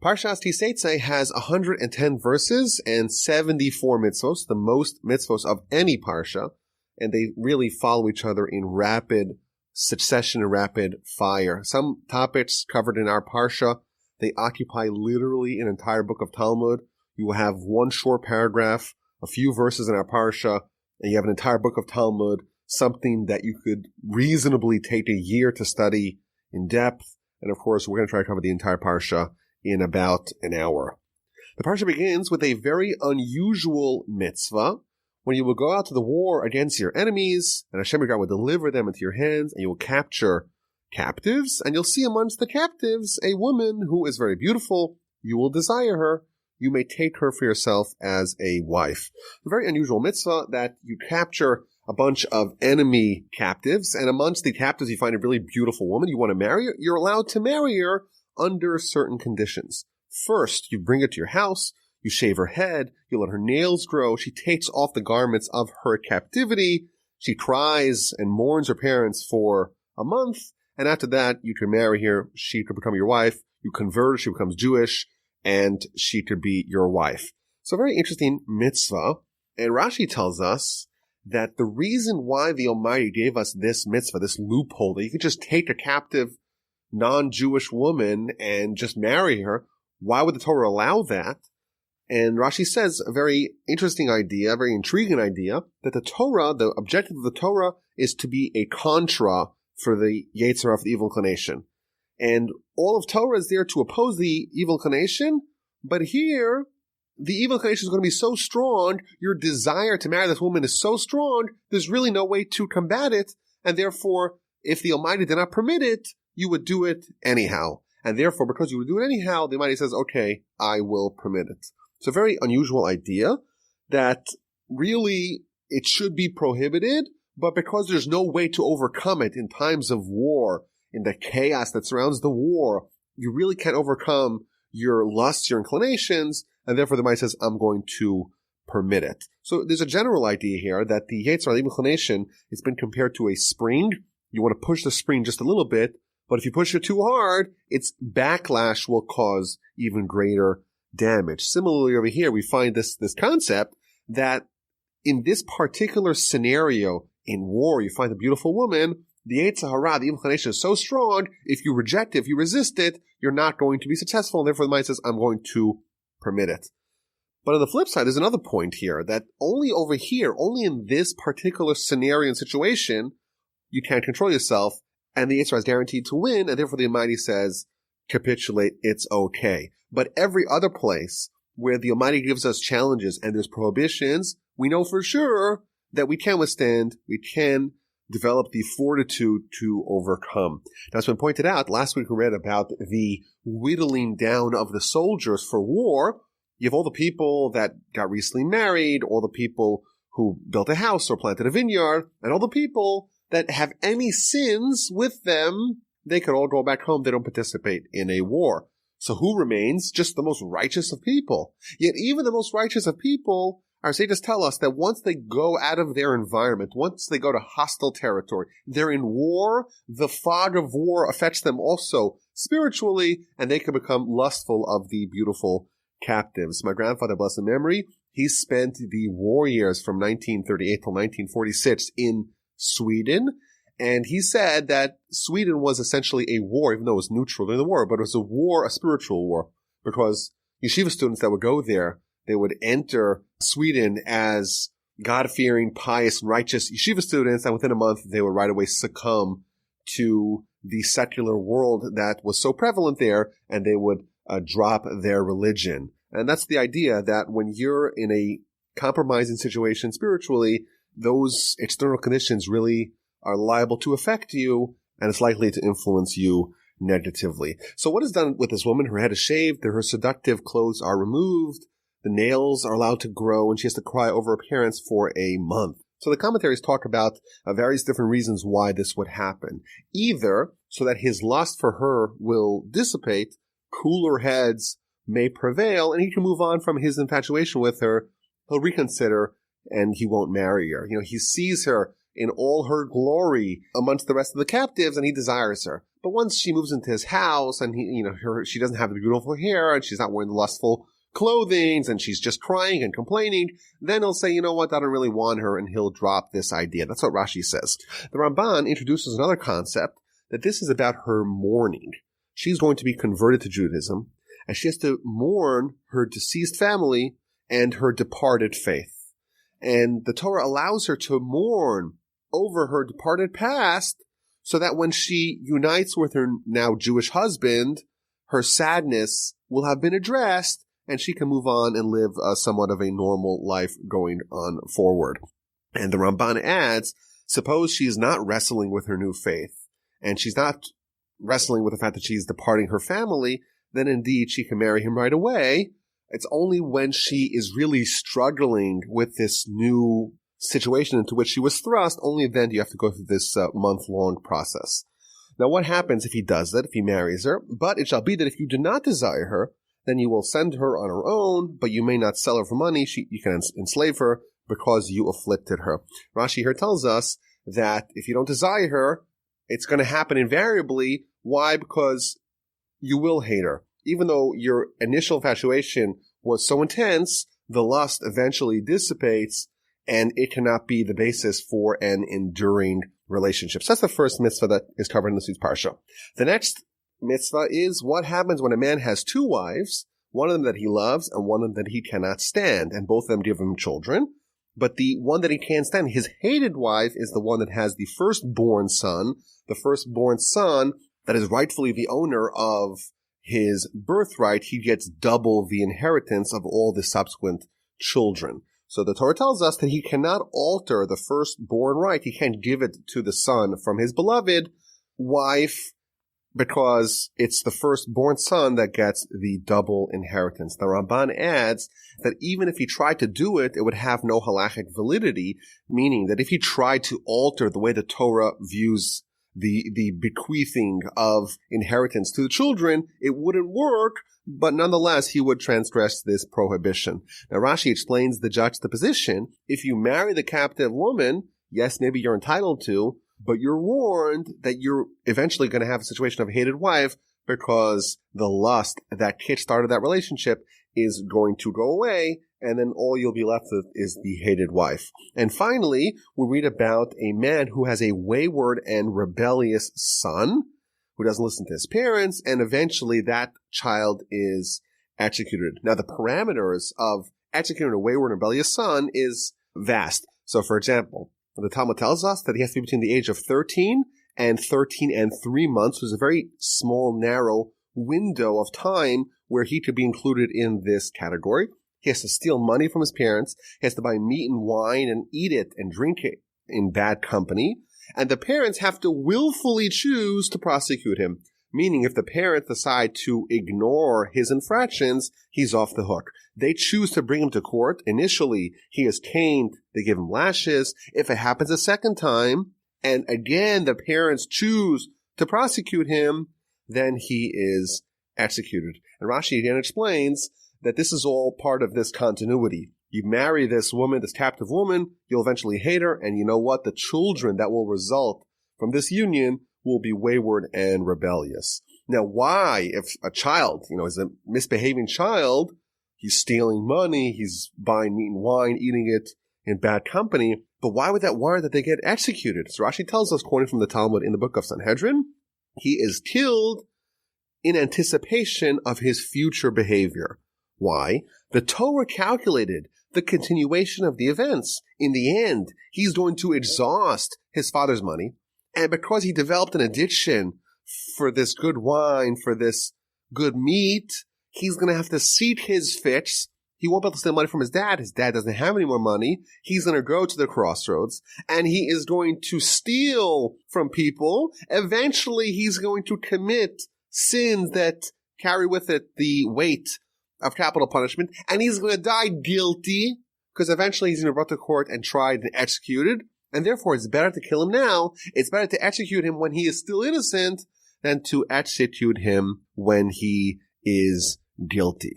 Parshas Seitzei has 110 verses and 74 mitzvos, the most mitzvos of any Parsha, and they really follow each other in rapid succession and rapid fire. Some topics covered in our Parsha, they occupy literally an entire book of Talmud. You will have one short paragraph, a few verses in our Parsha, and you have an entire book of Talmud, something that you could reasonably take a year to study in depth. And of course, we're going to try to cover the entire Parsha in about an hour. The Parsha begins with a very unusual mitzvah, when you will go out to the war against your enemies, and Hashem your God will deliver them into your hands, and you will capture captives, and you'll see amongst the captives a woman who is very beautiful. You will desire her. You may take her for yourself as a wife. A very unusual mitzvah that you capture a bunch of enemy captives, and amongst the captives you find a really beautiful woman. You want to marry her. You're allowed to marry her under certain conditions. First, you bring her to your house. You shave her head, you let her nails grow, she takes off the garments of her captivity, she cries and mourns her parents for a month, and after that, you can marry her, she could become your wife, you convert her, she becomes Jewish, and she could be your wife. So a very interesting mitzvah, and Rashi tells us that the reason why the Almighty gave us this mitzvah, this loophole, that you could just take a captive non-Jewish woman and just marry her, why would the Torah allow that? And Rashi says a very interesting idea, a very intriguing idea, that the Torah, the objective of the Torah, is to be a contra for the Yetzer Hara, the evil inclination. And all of Torah is there to oppose the evil inclination, but here, the evil inclination is going to be so strong, your desire to marry this woman is so strong, there's really no way to combat it, and therefore, if the Almighty did not permit it, you would do it anyhow. And therefore, because you would do it anyhow, the Almighty says, okay, I will permit it. It's a very unusual idea that really it should be prohibited, but because there's no way to overcome it in times of war, in the chaos that surrounds the war, you really can't overcome your lusts, your inclinations, and therefore the Almighty says, I'm going to permit it. So there's a general idea here that the Yetzer Hara, the inclination, has been compared to a spring. You want to push the spring just a little bit, but if you push it too hard, its backlash will cause even greater damage. Similarly, over here, we find this concept that in this particular scenario in war, you find a beautiful woman, the Yetzer Hara, the inclination is so strong, if you reject it, if you resist it, you're not going to be successful, and therefore the mind says, I'm going to permit it. But on the flip side, there's another point here, that only over here, only in this particular scenario and situation, you can't control yourself, and the Yetzer Hara is guaranteed to win, and therefore the Almighty says, capitulate, it's okay. But every other place where the Almighty gives us challenges and there's prohibitions, we know for sure that we can withstand, we can develop the fortitude to overcome. Now, it's been pointed out, last week we read about the whittling down of the soldiers for war. You have all the people that got recently married, all the people who built a house or planted a vineyard, and all the people that have any sins with them. They could all go back home. They don't participate in a war. So who remains? Just the most righteous of people. Yet even the most righteous of people, our sages tell us that once they go out of their environment, once they go to hostile territory, they're in war, the fog of war affects them also spiritually, and they can become lustful of the beautiful captives. My grandfather, blessed memory, he spent the war years from 1938 till 1946 in Sweden. And he said that Sweden was essentially a war, even though it was neutral during the war, but it was a war, a spiritual war, because yeshiva students that would go there, they would enter Sweden as God-fearing, pious, and righteous yeshiva students, and within a month they would right away succumb to the secular world that was so prevalent there, and they would drop their religion. And that's the idea, that when you're in a compromising situation spiritually, those external conditions really are liable to affect you, and it's likely to influence you negatively. So what is done with this woman? Her head is shaved, her seductive clothes are removed, the nails are allowed to grow, and she has to cry over her parents for a month. So the commentaries talk about various different reasons why this would happen. Either so that his lust for her will dissipate, cooler heads may prevail, and he can move on from his infatuation with her, he'll reconsider, and he won't marry her. You know, he sees her in all her glory amongst the rest of the captives, and he desires her. But once she moves into his house, and she doesn't have the beautiful hair, and she's not wearing the lustful clothing, and she's just crying and complaining, then he'll say, you know what, I don't really want her, and he'll drop this idea. That's what Rashi says. The Ramban introduces another concept, that this is about her mourning. She's going to be converted to Judaism, and she has to mourn her deceased family and her departed faith. And the Torah allows her to mourn over her departed past, so that when she unites with her now Jewish husband, her sadness will have been addressed, and she can move on and live somewhat of a normal life going on forward. And the Ramban adds, suppose she is not wrestling with her new faith, and she's not wrestling with the fact that she's departing her family, then indeed she can marry him right away. It's only when she is really struggling with this new situation into which she was thrust, only then do you have to go through this month-long process. Now, what happens if he does that, if he marries her? But it shall be that if you do not desire her, then you will send her on her own, but you may not sell her for money. You can enslave her because you afflicted her. Rashi here tells us that if you don't desire her, it's going to happen invariably. Why? Because you will hate her. Even though your initial infatuation was so intense, the lust eventually dissipates, and it cannot be the basis for an enduring relationship. So that's the first mitzvah that is covered in this week's Parsha. The next mitzvah is what happens when a man has two wives, one of them that he loves and one of them that he cannot stand, and both of them give him children. But the one that he can't stand, his hated wife, is the one that has the firstborn son that is rightfully the owner of his birthright. He gets double the inheritance of all the subsequent children. So the Torah tells us that he cannot alter the firstborn right. He can't give it to the son from his beloved wife because it's the firstborn son that gets the double inheritance. The Ramban adds that even if he tried to do it, it would have no halachic validity, meaning that if he tried to alter the way the Torah views the bequeathing of inheritance to the children, it wouldn't work, but nonetheless, he would transgress this prohibition. Now, Rashi explains the juxtaposition. If you marry the captive woman, yes, maybe you're entitled to, but you're warned that you're eventually going to have a situation of a hated wife because the lust that kick-started that relationship is going to go away, and then all you'll be left with is the hated wife. And finally, we read about a man who has a wayward and rebellious son who doesn't listen to his parents, and eventually that child is executed. Now, the parameters of executing a wayward and rebellious son is vast. So, for example, the Talmud tells us that he has to be between the age of 13 and 13 and 3 months, which is a very small, narrow window of time where he could be included in this category. He has to steal money from his parents. He has to buy meat and wine and eat it and drink it in bad company. And the parents have to willfully choose to prosecute him. Meaning if the parents decide to ignore his infractions, he's off the hook. They choose to bring him to court. Initially, he is caned. They give him lashes. If it happens a second time, and again the parents choose to prosecute him, then he is executed. And Rashi again explains that this is all part of this continuity. You marry this woman, this captive woman, you'll eventually hate her, and you know what? The children that will result from this union will be wayward and rebellious. Now, why, if a child, is a misbehaving child, he's stealing money, he's buying meat and wine, eating it in bad company, but why would that warrant that they get executed? So Rashi tells us, quoting from the Talmud in the book of Sanhedrin, he is killed in anticipation of his future behavior. Why? The Torah calculated the continuation of the events. In the end, he's going to exhaust his father's money, and because he developed an addiction for this good wine, for this good meat, he's going to have to seek his fix. He won't be able to steal money from his dad. His dad doesn't have any more money. He's going to go to the crossroads, and he is going to steal from people. Eventually, he's going to commit sins that carry with it the weight of capital punishment, and he's going to die guilty, because eventually he's going to be brought to court and tried and executed, and therefore it's better to kill him now. It's better to execute him when he is still innocent than to execute him when he is guilty.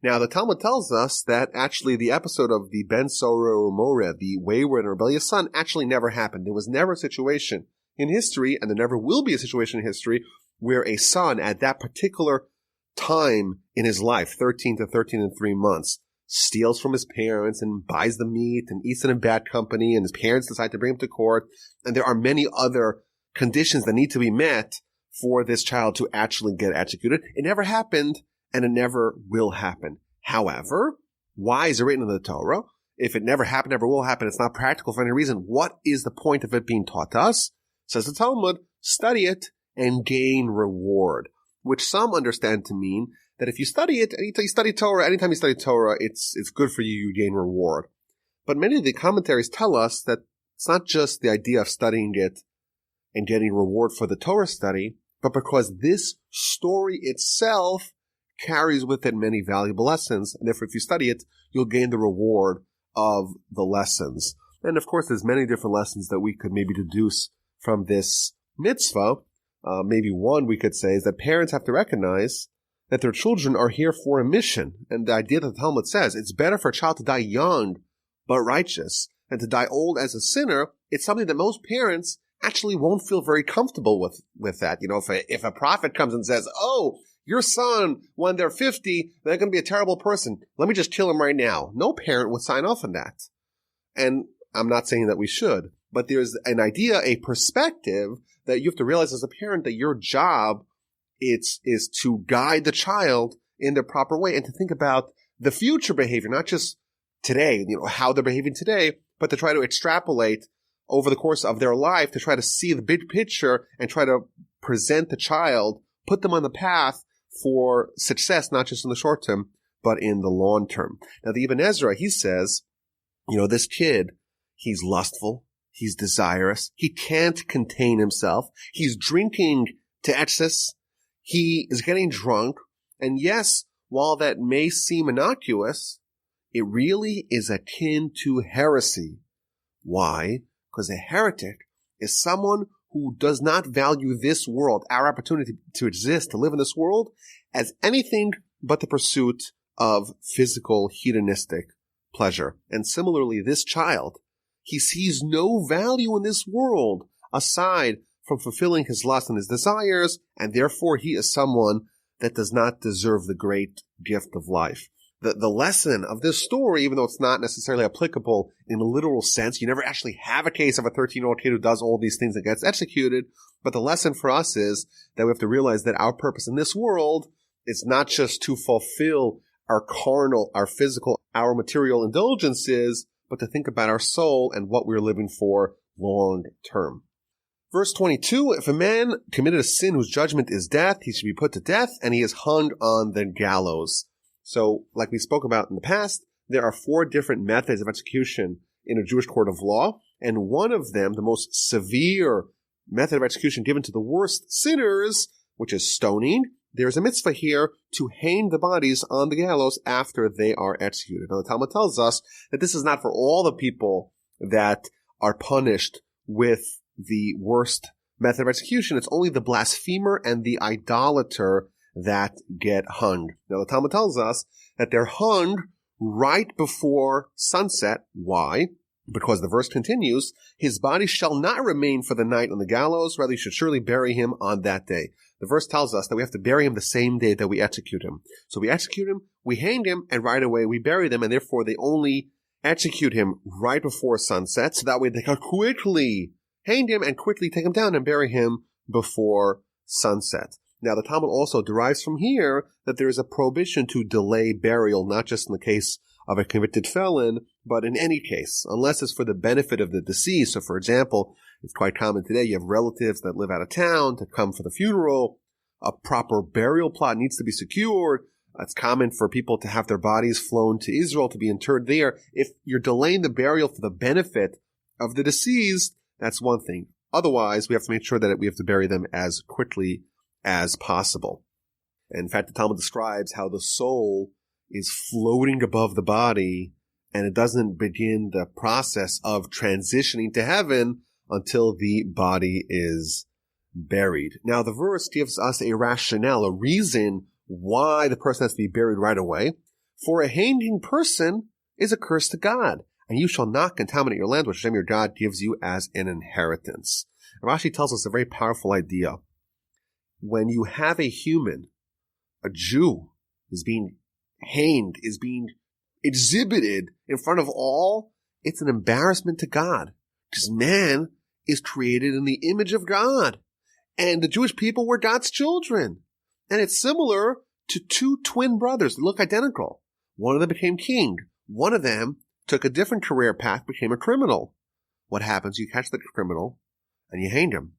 Now, the Talmud tells us that actually the episode of the Ben Soro More, the wayward and rebellious son, actually never happened. There was never a situation in history, and there never will be a situation in history, where a son at that particular time in his life, 13 to 13 and 3 months, steals from his parents and buys the meat and eats it in bad company, and his parents decide to bring him to court. And there are many other conditions that need to be met for this child to actually get executed. It never happened, and it never will happen. However, why is it written in the Torah? If it never happened, never will happen, it's not practical for any reason. What is the point of it being taught to us? Says the Talmud, study it and gain reward, which some understand to mean that if you study it, anytime you study Torah, it's good for you, you gain reward. But many of the commentaries tell us that it's not just the idea of studying it and getting reward for the Torah study, but because this story itself carries with it many valuable lessons, and therefore if you study it, you'll gain the reward of the lessons. And of course, there's many different lessons that we could maybe deduce from this mitzvah. Maybe one we could say is that parents have to recognize that their children are here for a mission. And the idea that the Talmud says it's better for a child to die young but righteous than to die old as a sinner, it's something that most parents actually won't feel very comfortable with that. You know, if a prophet comes and says, oh, your son, when they're 50, they're going to be a terrible person, let me just kill him right now. No parent would sign off on that. And I'm not saying that we should, but there's an idea, a perspective that you have to realize as a parent that your job is to guide the child in the proper way and to think about the future behavior, not just today, you know, how they're behaving today, but to try to extrapolate over the course of their life to try to see the big picture and try to present the child, put them on the path for success, not just in the short term, but in the long term. Now, the Ibn Ezra, he says, you know, this kid, he's lustful, he's desirous, he can't contain himself, he's drinking to excess, he is getting drunk, and yes, while that may seem innocuous, it really is akin to heresy. Why? Because a heretic is someone who does not value this world, our opportunity to exist, to live in this world, as anything but the pursuit of physical hedonistic pleasure. And similarly, this child, he sees no value in this world aside from fulfilling his lust and his desires, and therefore he is someone that does not deserve the great gift of life. The lesson of this story, even though it's not necessarily applicable in a literal sense, you never actually have a case of a 13-year-old kid who does all these things and gets executed, but the lesson for us is that we have to realize that our purpose in this world is not just to fulfill our carnal, our physical, our material indulgences, but to think about our soul and what we're living for long term. Verse 22, if a man committed a sin whose judgment is death, he should be put to death, and he is hung on the gallows. So, like we spoke about in the past, there are 4 different methods of execution in a Jewish court of law, and one of them, the most severe method of execution given to the worst sinners, which is stoning, there's a mitzvah here to hang the bodies on the gallows after they are executed. Now, the Talmud tells us that this is not for all the people that are punished with the worst method of execution. It's only the blasphemer and the idolater that get hung. Now, the Talmud tells us that they're hung right before sunset. Why? Because the verse continues, his body shall not remain for the night on the gallows, rather you should surely bury him on that day. The verse tells us that we have to bury him the same day that we execute him. So we execute him, we hang him, and right away we bury them, and therefore they only execute him right before sunset, so that way they can quickly hang him and quickly take him down and bury him before sunset. Now, the Talmud also derives from here that there is a prohibition to delay burial, not just in the case of a convicted felon, but in any case, unless it's for the benefit of the deceased. So, for example, it's quite common today, you have relatives that live out of town to come for the funeral. A proper burial plot needs to be secured. It's common for people to have their bodies flown to Israel to be interred there. If you're delaying the burial for the benefit of the deceased, that's one thing. Otherwise, we have to make sure that we have to bury them as quickly as possible. In fact, the Talmud describes how the soul is floating above the body, and it doesn't begin the process of transitioning to heaven until the body is buried. Now, the verse gives us a rationale, a reason why the person has to be buried right away. For a hanging person is a curse to God, and you shall not contaminate your land which Hashem your God gives you as an inheritance. Rashi tells us a very powerful idea. When you have a human, a Jew, is being hanged, is being exhibited in front of all, it's an embarrassment to God. Because man is created in the image of God. And the Jewish people were God's children. And it's similar to two twin brothers that look identical. One of them became king. One of them took a different career path, became a criminal. What happens? You catch the criminal and you hang him.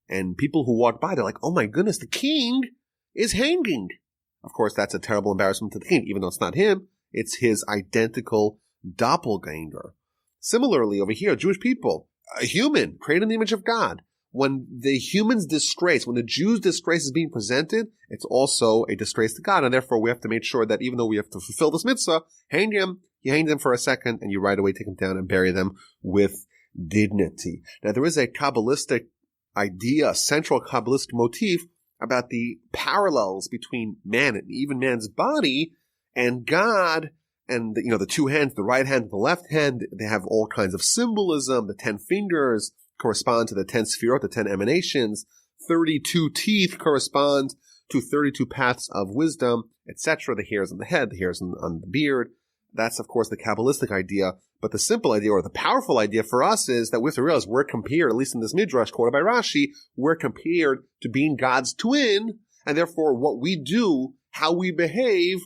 And people who walk by, they're like, oh my goodness, the king is hanging. Of course, that's a terrible embarrassment to the king, even though it's not him. It's his identical doppelganger. Similarly, over here, Jewish people, a human created in the image of God. When the human's disgrace, when the Jews' disgrace is being presented, it's also a disgrace to God. And therefore, we have to make sure that even though we have to fulfill this mitzvah, hang him, you hang them for a second, and you right away take them down and bury them with dignity. Now, there is a Kabbalistic idea, a central Kabbalistic motif about the parallels between man and even man's body and God. And, the two hands, the right hand and the left hand, they have all kinds of symbolism. The 10 fingers correspond to the 10 sefirot, the 10 emanations. 32 teeth correspond to 32 paths of wisdom, etc. The hairs on the head, the hairs on the beard. That's, of course, the Kabbalistic idea. But the simple idea, or the powerful idea for us, is that we have to realize we're compared, at least in this midrash quoted by Rashi, we're compared to being God's twin, and therefore what we do, how we behave,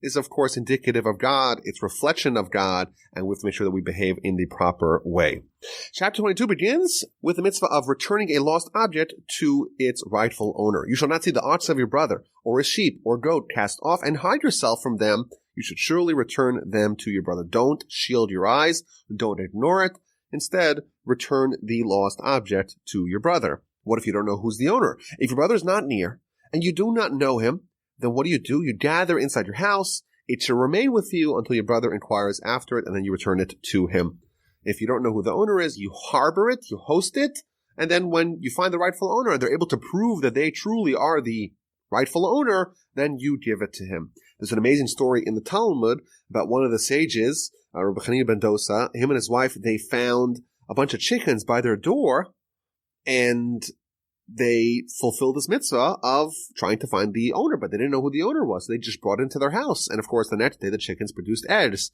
is of course indicative of God, it's reflection of God, and we have to make sure that we behave in the proper way. Chapter 22 begins with the mitzvah of returning a lost object to its rightful owner. You shall not see the ox of your brother, or a sheep, or goat cast off, and hide yourself from them. You should surely return them to your brother. Don't shield your eyes, don't ignore it. Instead, return the lost object to your brother. What if you don't know who's the owner? If your brother is not near, and you do not know him, then what do? You gather inside your house. It shall remain with you until your brother inquires after it, and then you return it to him. If you don't know who the owner is, you harbor it, you host it, and then when you find the rightful owner and they're able to prove that they truly are the rightful owner, then you give it to him. There's an amazing story in the Talmud about one of the sages, Rabbi Chanina ben Dosa. Him and his wife, they found a bunch of chickens by their door, and they fulfilled this mitzvah of trying to find the owner, but they didn't know who the owner was. So they just brought it into their house. And of course, the next day, the chickens produced eggs.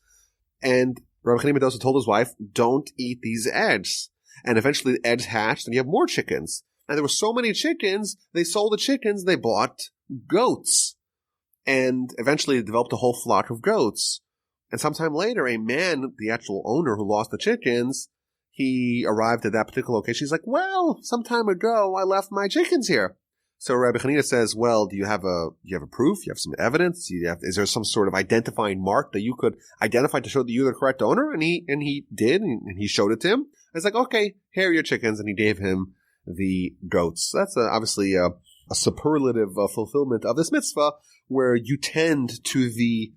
And Rabbi Chanina ben Dosa told his wife, don't eat these eggs. And eventually the eggs hatched, and you have more chickens. And there were so many chickens, they sold the chickens, they bought goats. And eventually they developed a whole flock of goats. And sometime later, a man, the actual owner who lost the chickens, he arrived at that particular location. He's like, well, some time ago, I left my chickens here. So Rabbi Chanina says, well, do you have a proof? You have some evidence? Is there some sort of identifying mark that you could identify to show that you're the correct owner? And he did, and he showed it to him. It's like, okay, here are your chickens. And he gave him the goats. That's obviously a superlative fulfillment of this mitzvah, where you tend to the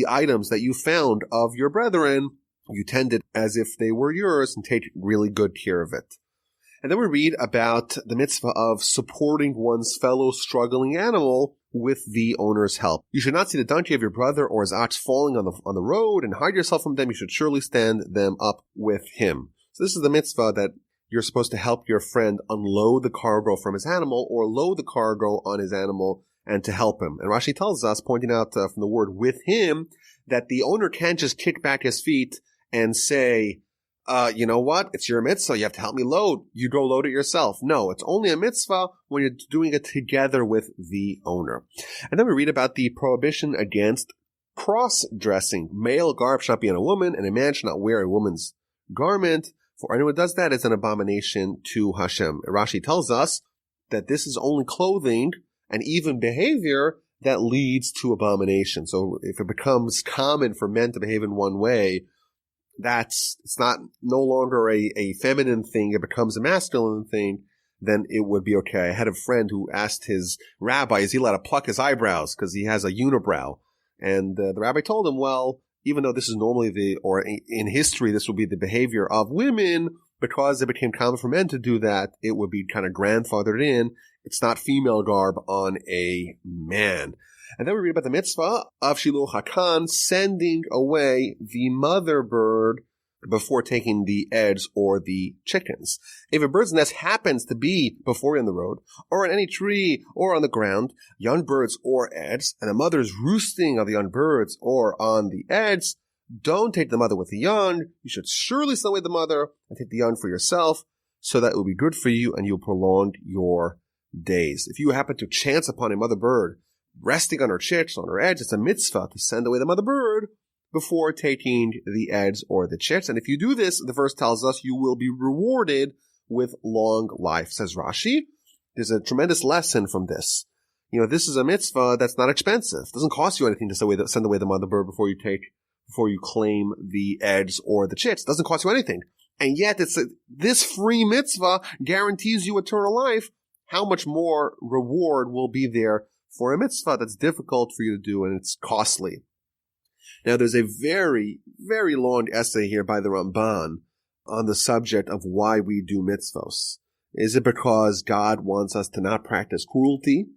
items that you found of your brethren. You tend it as if they were yours and take really good care of it. And then we read about the mitzvah of supporting one's fellow struggling animal with the owner's help. You should not see the donkey of your brother or his ox falling on the road and hide yourself from them. You should surely stand them up with him. So this is the mitzvah that you're supposed to help your friend unload the cargo from his animal, or load the cargo on his animal, and to help him. And Rashi tells us, pointing out from the word with him, that the owner can't just kick back his feet and say, you know what? It's your mitzvah. You have to help me load. You go load it yourself. No, it's only a mitzvah when you're doing it together with the owner. And then we read about the prohibition against cross-dressing. Male garb should not be on a woman, and a man should not wear a woman's garment. For anyone who does that is an abomination to Hashem. Rashi tells us that this is only clothing and even behavior that leads to abomination. So if it becomes common for men to behave in one way, it's no longer a feminine thing, it becomes a masculine thing, then it would be okay. I had a friend who asked his rabbi, is he allowed to pluck his eyebrows because he has a unibrow? And the rabbi told him, well, even though this is normally in history, this would be the behavior of women, because it became common for men to do that, it would be kind of grandfathered in. It's not female garb on a man. And then we read about the mitzvah of Shiluach HaKan, sending away the mother bird before taking the eggs or the chickens. If a bird's nest happens to be before you on the road, or on any tree, or on the ground, young birds or eggs, and the mother's roosting of the young birds or on the eggs, don't take the mother with the young. You should surely send away the mother and take the young for yourself, so that it will be good for you and you'll prolong your days. If you happen to chance upon a mother bird resting on her chicks, on her eggs, it's a mitzvah to send away the mother bird before taking the eggs or the chicks. And if you do this, the verse tells us you will be rewarded with long life. Says Rashi, there's a tremendous lesson from this. This is a mitzvah that's not expensive. It doesn't cost you anything to send away the mother bird before you claim the eggs or the chicks. It doesn't cost you anything. And yet this free mitzvah guarantees you eternal life. How much more reward will be there for a mitzvah that's difficult for you to do and it's costly? Now, there's a very, very long essay here by the Ramban on the subject of why we do mitzvos. Is it because God wants us to not practice cruelty,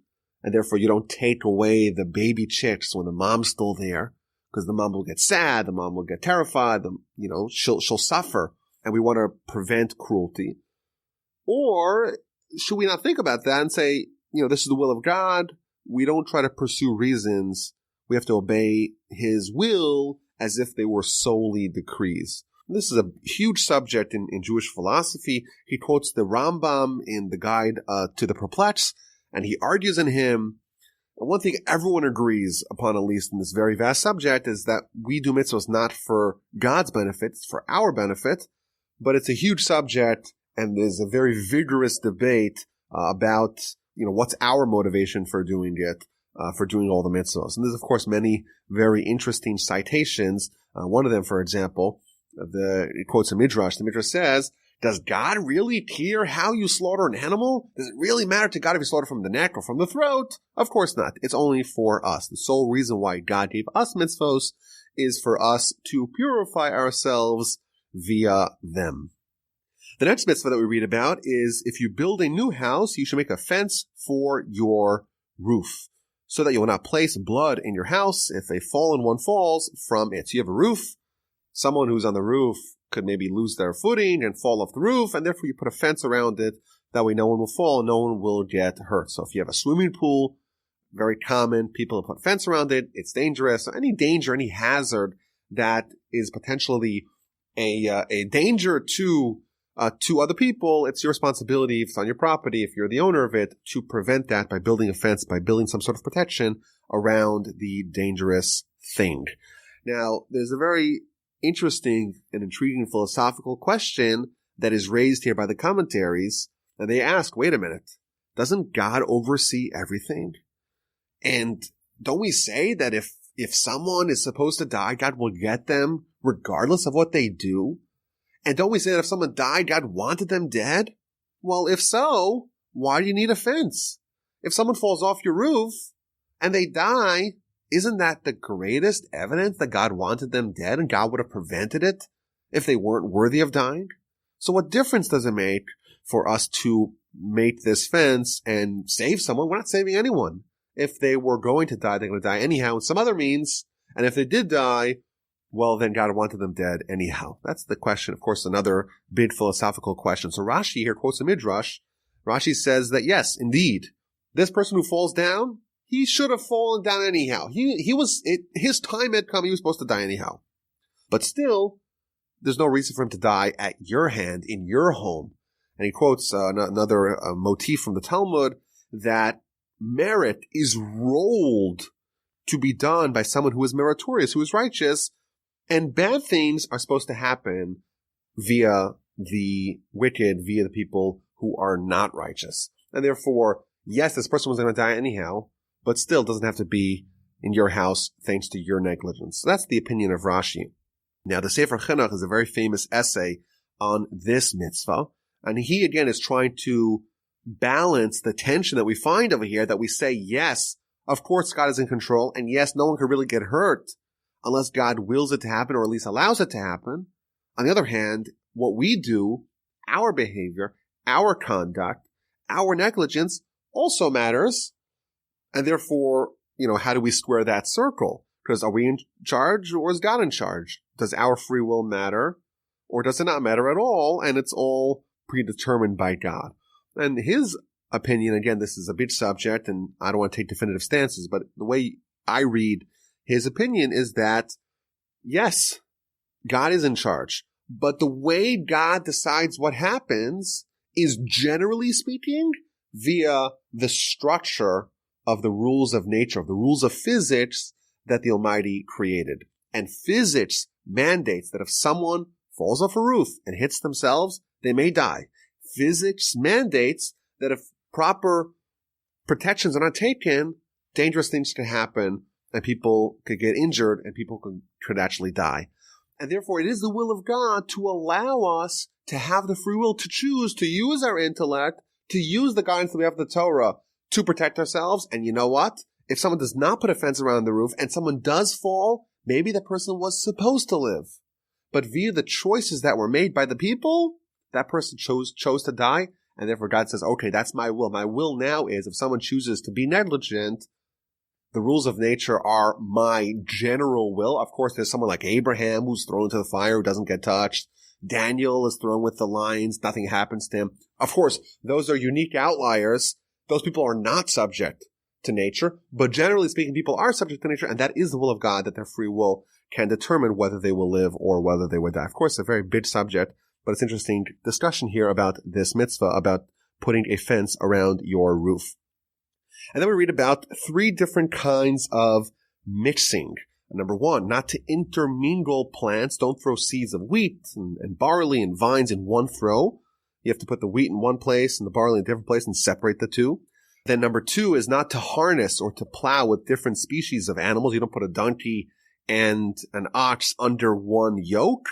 and therefore you don't take away the baby chicks when the mom's still there, because the mom will get sad, the mom will get terrified, she'll suffer, and we want to prevent cruelty? Or should we not think about that and say, this is the will of God, we don't try to pursue reasons, we have to obey his will as if they were solely decrees? This is a huge subject in Jewish philosophy. He quotes the Rambam in the Guide to the Perplexed, and he argues in him. And one thing everyone agrees upon, at least in this very vast subject, is that we do mitzvahs not for God's benefit, it's for our benefit, but it's a huge subject, and there's a very vigorous debate about, what's our motivation for doing it, for doing all the mitzvahs. And there's, of course, many very interesting citations. One of them, for example, it quotes a Midrash. The Midrash says, does God really care how you slaughter an animal? Does it really matter to God if you slaughter from the neck or from the throat? Of course not. It's only for us. The sole reason why God gave us mitzvos is for us to purify ourselves via them. The next mitzvah that we read about is if you build a new house, you should make a fence for your roof, so that you will not place blood in your house if a fallen one falls from it. So you have a roof. Someone who's on the roof could maybe lose their footing and fall off the roof, and therefore you put a fence around it. That way no one will fall and no one will get hurt. So if you have a swimming pool, very common, people put a fence around it. It's dangerous. So any danger, any hazard that is potentially a danger to other people, it's your responsibility, if it's on your property, if you're the owner of it, to prevent that by building a fence, by building some sort of protection around the dangerous thing. Now, there's a very interesting and intriguing philosophical question that is raised here by the commentaries, and they ask, wait a minute, doesn't God oversee everything? And don't we say that if someone is supposed to die, God will get them regardless of what they do? And don't we say that if someone died, God wanted them dead? Well, if so, why do you need a fence? If someone falls off your roof and they die, isn't that the greatest evidence that God wanted them dead and God would have prevented it if they weren't worthy of dying? So what difference does it make for us to make this fence and save someone? We're not saving anyone. If they were going to die, they're going to die anyhow in some other means. And if they did die, well, then God wanted them dead anyhow. That's the question. Of course, another big philosophical question. So Rashi here quotes a Midrash. Rashi says that yes, indeed, this person who falls down, he should have fallen down anyhow. His time had come. He was supposed to die anyhow. But still, there's no reason for him to die at your hand in your home. And he quotes another motif from the Talmud that merit is rolled to be done by someone who is meritorious, who is righteous, and bad things are supposed to happen via the wicked, via the people who are not righteous. And therefore, yes, this person was going to die anyhow, but still doesn't have to be in your house thanks to your negligence. So that's the opinion of Rashi. Now, the Sefer Chinuch is a very famous essay on this mitzvah, and he again is trying to balance the tension that we find over here, that we say, yes, of course God is in control, and yes, no one could really get hurt unless God wills it to happen, or at least allows it to happen. On the other hand, what we do, our behavior, our conduct, our negligence also matters. And therefore, how do we square that circle? Because are we in charge or is God in charge? Does our free will matter or does it not matter at all? And it's all predetermined by God. And his opinion, again, this is a big subject and I don't want to take definitive stances, but the way I read his opinion is that, yes, God is in charge, but the way God decides what happens is, generally speaking, via the structure of the rules of nature, of the rules of physics that the Almighty created. And physics mandates that if someone falls off a roof and hits themselves, they may die. Physics mandates that if proper protections are not taken, dangerous things can happen and people could get injured and people could actually die. And therefore, it is the will of God to allow us to have the free will to choose to use our intellect, to use the guidance that we have in the Torah to protect ourselves. And you know what? If someone does not put a fence around the roof and someone does fall, maybe the person was supposed to live. But via the choices that were made by the people, that person chose to die. And therefore God says, okay, that's my will. My will now is if someone chooses to be negligent, the rules of nature are my general will. Of course, there's someone like Abraham who's thrown into the fire, who doesn't get touched. Daniel is thrown with the lions. Nothing happens to him. Of course, those are unique outliers. Those people are not subject to nature. But generally speaking, people are subject to nature. And that is the will of God, that their free will can determine whether they will live or whether they will die. Of course, a very big subject, but it's interesting discussion here about this mitzvah, about putting a fence around your roof. And then we read about 3 different kinds of mixing. Number 1, not to intermingle plants. Don't throw seeds of wheat and barley and vines in one throw. You have to put the wheat in one place and the barley in a different place and separate the two. Then number 2 is not to harness or to plow with different species of animals. You don't put a donkey and an ox under one yoke.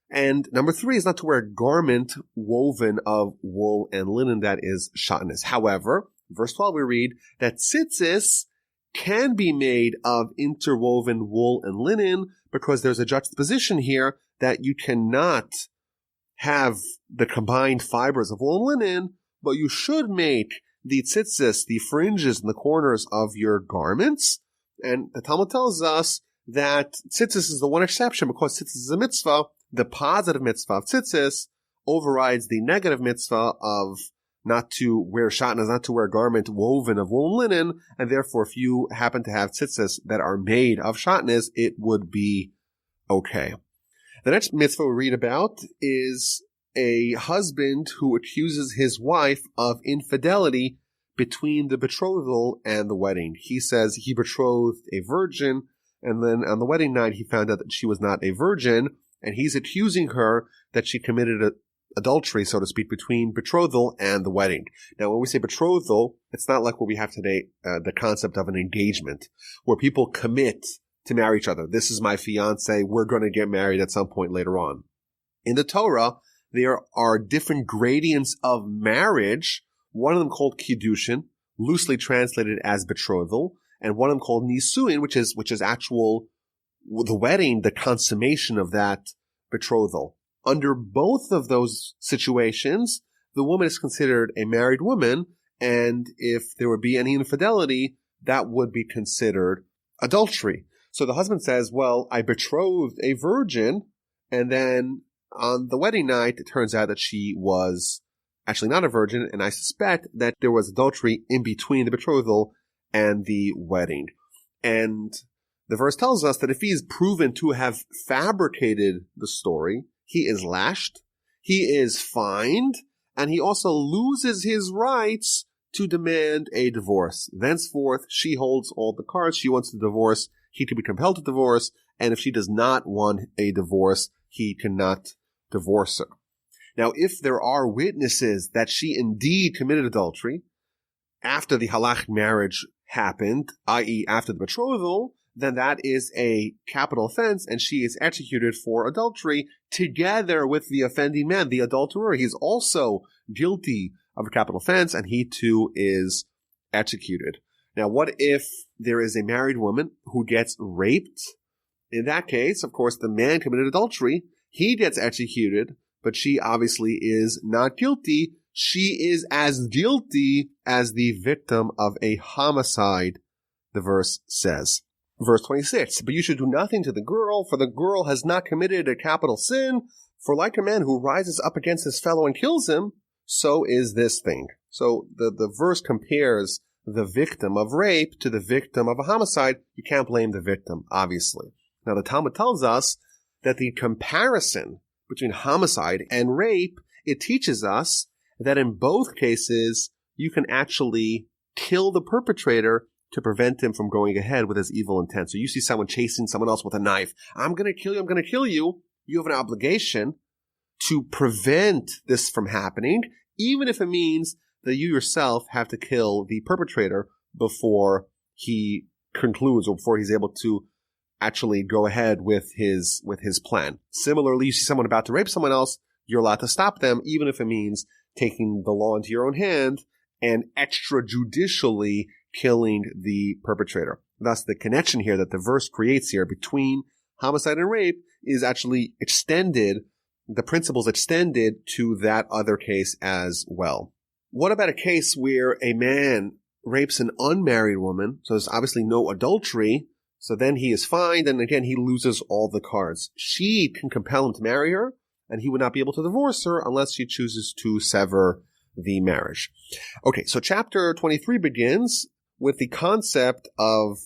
And number 3 is not to wear a garment woven of wool and linen, that is shatnez. However, verse 12 we read that tzitzis can be made of interwoven wool and linen, because there's a juxtaposition here that you cannot have the combined fibers of wool and linen, but you should make the tzitzis, the fringes in the corners of your garments. And the Talmud tells us that tzitzis is the one exception, because tzitzis is a mitzvah. The positive mitzvah of tzitzis overrides the negative mitzvah of not to wear shatnez, not to wear a garment woven of wool and linen, and therefore if you happen to have tzitzis that are made of shatnez, it would be okay. The next mitzvah we read about is a husband who accuses his wife of infidelity between the betrothal and the wedding. He says he betrothed a virgin, and then on the wedding night he found out that she was not a virgin, and he's accusing her that she committed adultery, so to speak, between betrothal and the wedding. Now, when we say betrothal, it's not like what we have today, the concept of an engagement, where people commit to marry each other. This is my fiance, we're going to get married at some point later on. In the Torah, there are different gradients of marriage, one of them called kiddushin, loosely translated as betrothal, and one of them called nisuin, which is actual, the wedding, the consummation of that betrothal. Under both of those situations, the woman is considered a married woman, and if there would be any infidelity, that would be considered adultery. So the husband says, well, I betrothed a virgin, and then on the wedding night, it turns out that she was actually not a virgin, and I suspect that there was adultery in between the betrothal and the wedding. And the verse tells us that if he is proven to have fabricated the story, he is lashed, he is fined, and he also loses his rights to demand a divorce. Thenceforth, she holds all the cards. She wants to divorce. He can be compelled to divorce. And if she does not want a divorce, he cannot divorce her. Now, if there are witnesses that she indeed committed adultery after the halachic marriage happened, i.e. after the betrothal, then that is a capital offense, and she is executed for adultery together with the offending man, the adulterer. He's also guilty of a capital offense, and he too is executed. Now, what if there is a married woman who gets raped? In that case, of course, the man committed adultery. He gets executed, but she obviously is not guilty. She is as guilty as the victim of a homicide the verse says. Verse 26, but you should do nothing to the girl, for the girl has not committed a capital sin, for like a man who rises up against his fellow and kills him, so is this thing. So the verse compares the victim of rape to the victim of a homicide. You can't blame the victim, obviously. Now the Talmud tells us that the comparison between homicide and rape, it teaches us that in both cases, you can actually kill the perpetrator to prevent him from going ahead with his evil intent. So you see someone chasing someone else with a knife. I'm going to kill you. I'm going to kill you. You have an obligation to prevent this from happening, even if it means that you yourself have to kill the perpetrator before he concludes or before he's able to actually go ahead with his plan. Similarly, you see someone about to rape someone else, you're allowed to stop them, even if it means taking the law into your own hand and extrajudicially killing the perpetrator. Thus, the connection here that the verse creates here between homicide and rape is actually extended, the principles extended to that other case as well. What about a case where a man rapes an unmarried woman? So there's obviously no adultery. So then he is fined, and again, he loses all the cards. She can compel him to marry her, and he would not be able to divorce her unless she chooses to sever the marriage. Okay, so chapter 23 begins with the concept of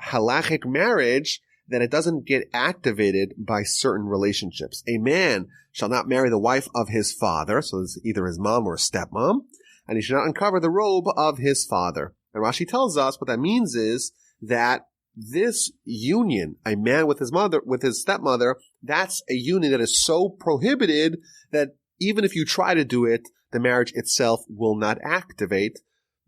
halachic marriage, that it doesn't get activated by certain relationships. A man shall not marry the wife of his father, so it's either his mom or his stepmom, and he should not uncover the robe of his father. And Rashi tells us what that means is that this union, a man with his mother, with his stepmother, that's a union that is so prohibited that even if you try to do it, the marriage itself will not activate,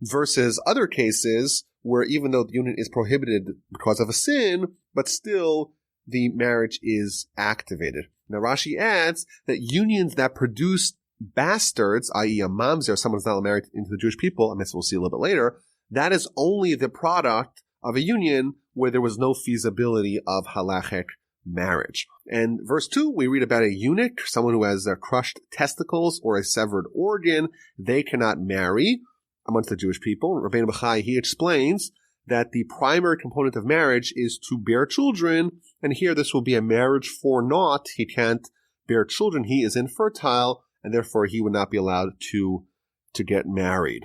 versus other cases where even though the union is prohibited because of a sin, but still the marriage is activated. Now Rashi adds that unions that produce bastards, i.e. a mamzer, someone's not married into the Jewish people, and this we'll see a little bit later, that is only the product of a union where there was no feasibility of halachic marriage. And verse 2, we read about a eunuch, someone who has crushed testicles or a severed organ. They cannot marry amongst the Jewish people. Rabbeinu Bachai, he explains that the primary component of marriage is to bear children, and here this will be a marriage for naught. He can't bear children. He is infertile, and therefore he would not be allowed to get married.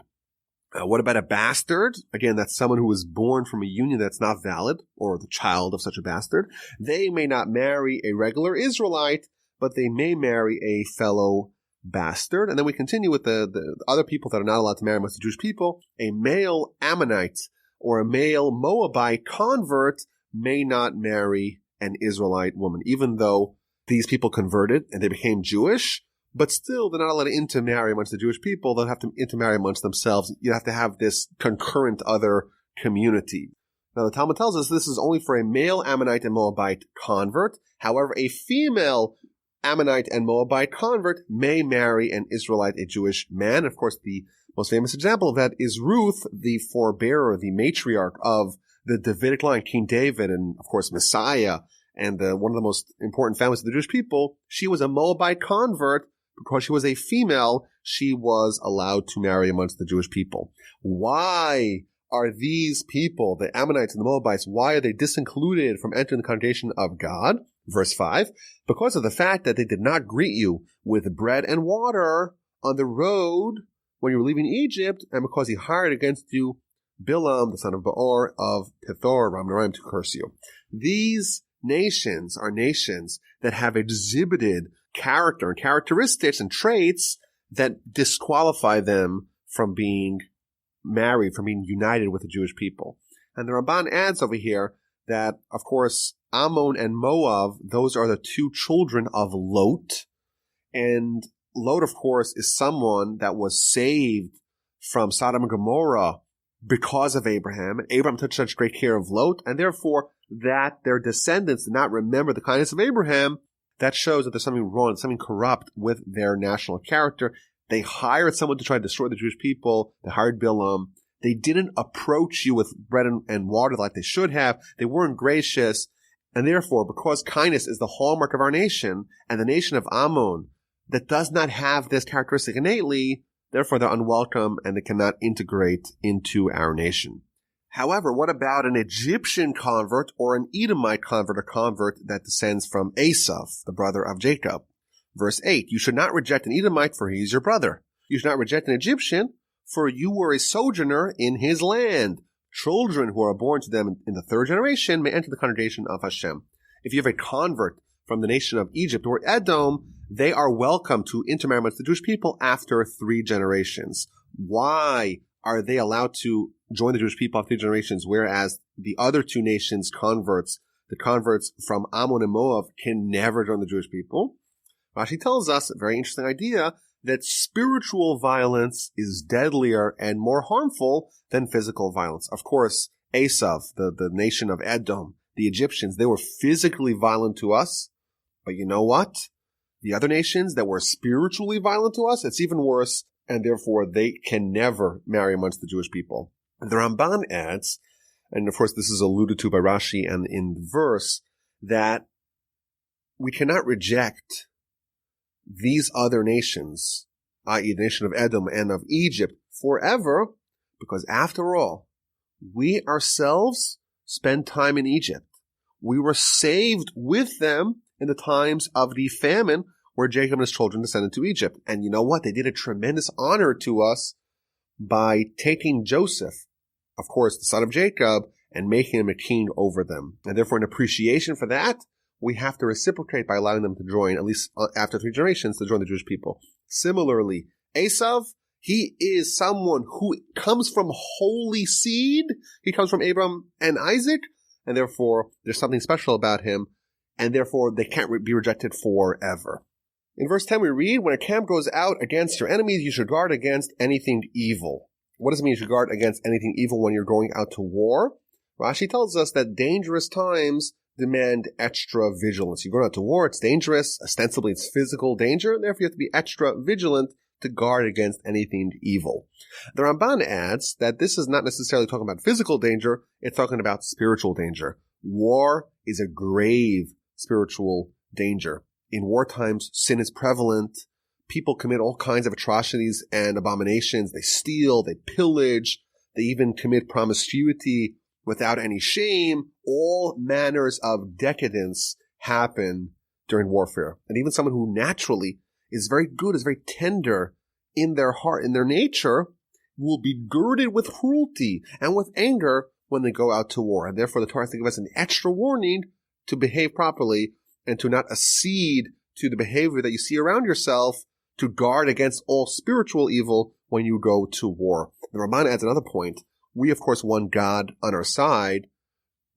What about a bastard? Again, that's someone who was born from a union that's not valid, or the child of such a bastard. They may not marry a regular Israelite, but they may marry a fellow bastard. And then we continue with the other people that are not allowed to marry amongst the Jewish people. A male Ammonite or a male Moabite convert may not marry an Israelite woman, even though these people converted and they became Jewish. But still, they're not allowed to intermarry amongst the Jewish people. They'll have to intermarry amongst themselves. You have to have this concurrent other community. Now, the Talmud tells us this is only for a male Ammonite and Moabite convert. However, a female Ammonite and Moabite convert may marry an Israelite, a Jewish man. Of course, the most famous example of that is Ruth, the forebearer, the matriarch of the Davidic line, King David, and of course, Messiah, and one of the most important families of the Jewish people. She was a Moabite convert. Because she was a female, she was allowed to marry amongst the Jewish people. Why are these people, the Ammonites and the Moabites, why are they disincluded from entering the congregation of God? Verse 5, because of the fact that they did not greet you with bread and water on the road when you were leaving Egypt, and because he hired against you Bilam, the son of Beor of Pithor, Ramnaraim, to curse you. These nations are nations that have exhibited character and characteristics and traits that disqualify them from being married, from being united with the Jewish people. And the Ramban adds over here that, of course, Ammon and Moab, those are the two children of Lot. And Lot, of course, is someone that was saved from Sodom and Gomorrah because of Abraham. Abraham took such great care of Lot, and therefore that their descendants did not remember the kindness of Abraham. That shows that there's something wrong, something corrupt with their national character. They hired someone to try to destroy the Jewish people. They hired Bilam. They didn't approach you with bread and water like they should have. They weren't gracious. And therefore, because kindness is the hallmark of our nation, and the nation of Ammon that does not have this characteristic innately, therefore they're unwelcome and they cannot integrate into our nation. However, what about an Egyptian convert or an Edomite convert, a convert that descends from Esav, the brother of Jacob? Verse 8, you should not reject an Edomite, for he is your brother. You should not reject an Egyptian, for you were a sojourner in his land. Children who are born to them in the third generation may enter the congregation of Hashem. If you have a convert from the nation of Egypt or Edom, they are welcome to intermarry amongst the Jewish people after 3 generations. Why are they allowed to join the Jewish people after 3 generations, whereas the other 2 nations' converts, the converts from Ammon and Moab, can never join the Jewish people? Rashi tells us a very interesting idea that spiritual violence is deadlier and more harmful than physical violence. Of course, Esav, the nation of Edom, the Egyptians, they were physically violent to us. But you know what? The other nations that were spiritually violent to us, it's even worse, and therefore they can never marry amongst the Jewish people. The Ramban adds, and of course this is alluded to by Rashi and in the verse, that we cannot reject these other nations, i.e. the nation of Edom and of Egypt, forever, because after all, we ourselves spend time in Egypt. We were saved with them in the times of the famine where Jacob and his children descended to Egypt. And you know what? They did a tremendous honor to us by taking Joseph, of course, the son of Jacob, and making him a king over them. And therefore, in appreciation for that, we have to reciprocate by allowing them to join, at least after 3 generations, to join the Jewish people. Similarly, Esav, he is someone who comes from holy seed. He comes from Abraham and Isaac, and therefore there's something special about him, and therefore they can't be rejected forever. In verse 10 we read, when a camp goes out against your enemies, you should guard against anything evil. What does it mean you should guard against anything evil when you're going out to war? Rashi tells us that dangerous times demand extra vigilance. You're going out to war, it's dangerous, ostensibly it's physical danger, and therefore you have to be extra vigilant to guard against anything evil. The Ramban adds that this is not necessarily talking about physical danger, it's talking about spiritual danger. War is a grave spiritual danger. In war times, sin is prevalent. People commit all kinds of atrocities and abominations. They steal, they pillage, they even commit promiscuity without any shame. All manners of decadence happen during warfare. And even someone who naturally is very good, is very tender in their heart, in their nature, will be girded with cruelty and with anger when they go out to war. And therefore the Torah has to give us an extra warning to behave properly and to not accede to the behavior that you see around yourself, to guard against all spiritual evil when you go to war. The Ramban adds another point. We, of course, want God on our side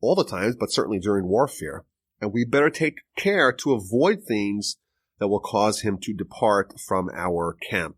all the times, but certainly during warfare. And we better take care to avoid things that will cause him to depart from our camp.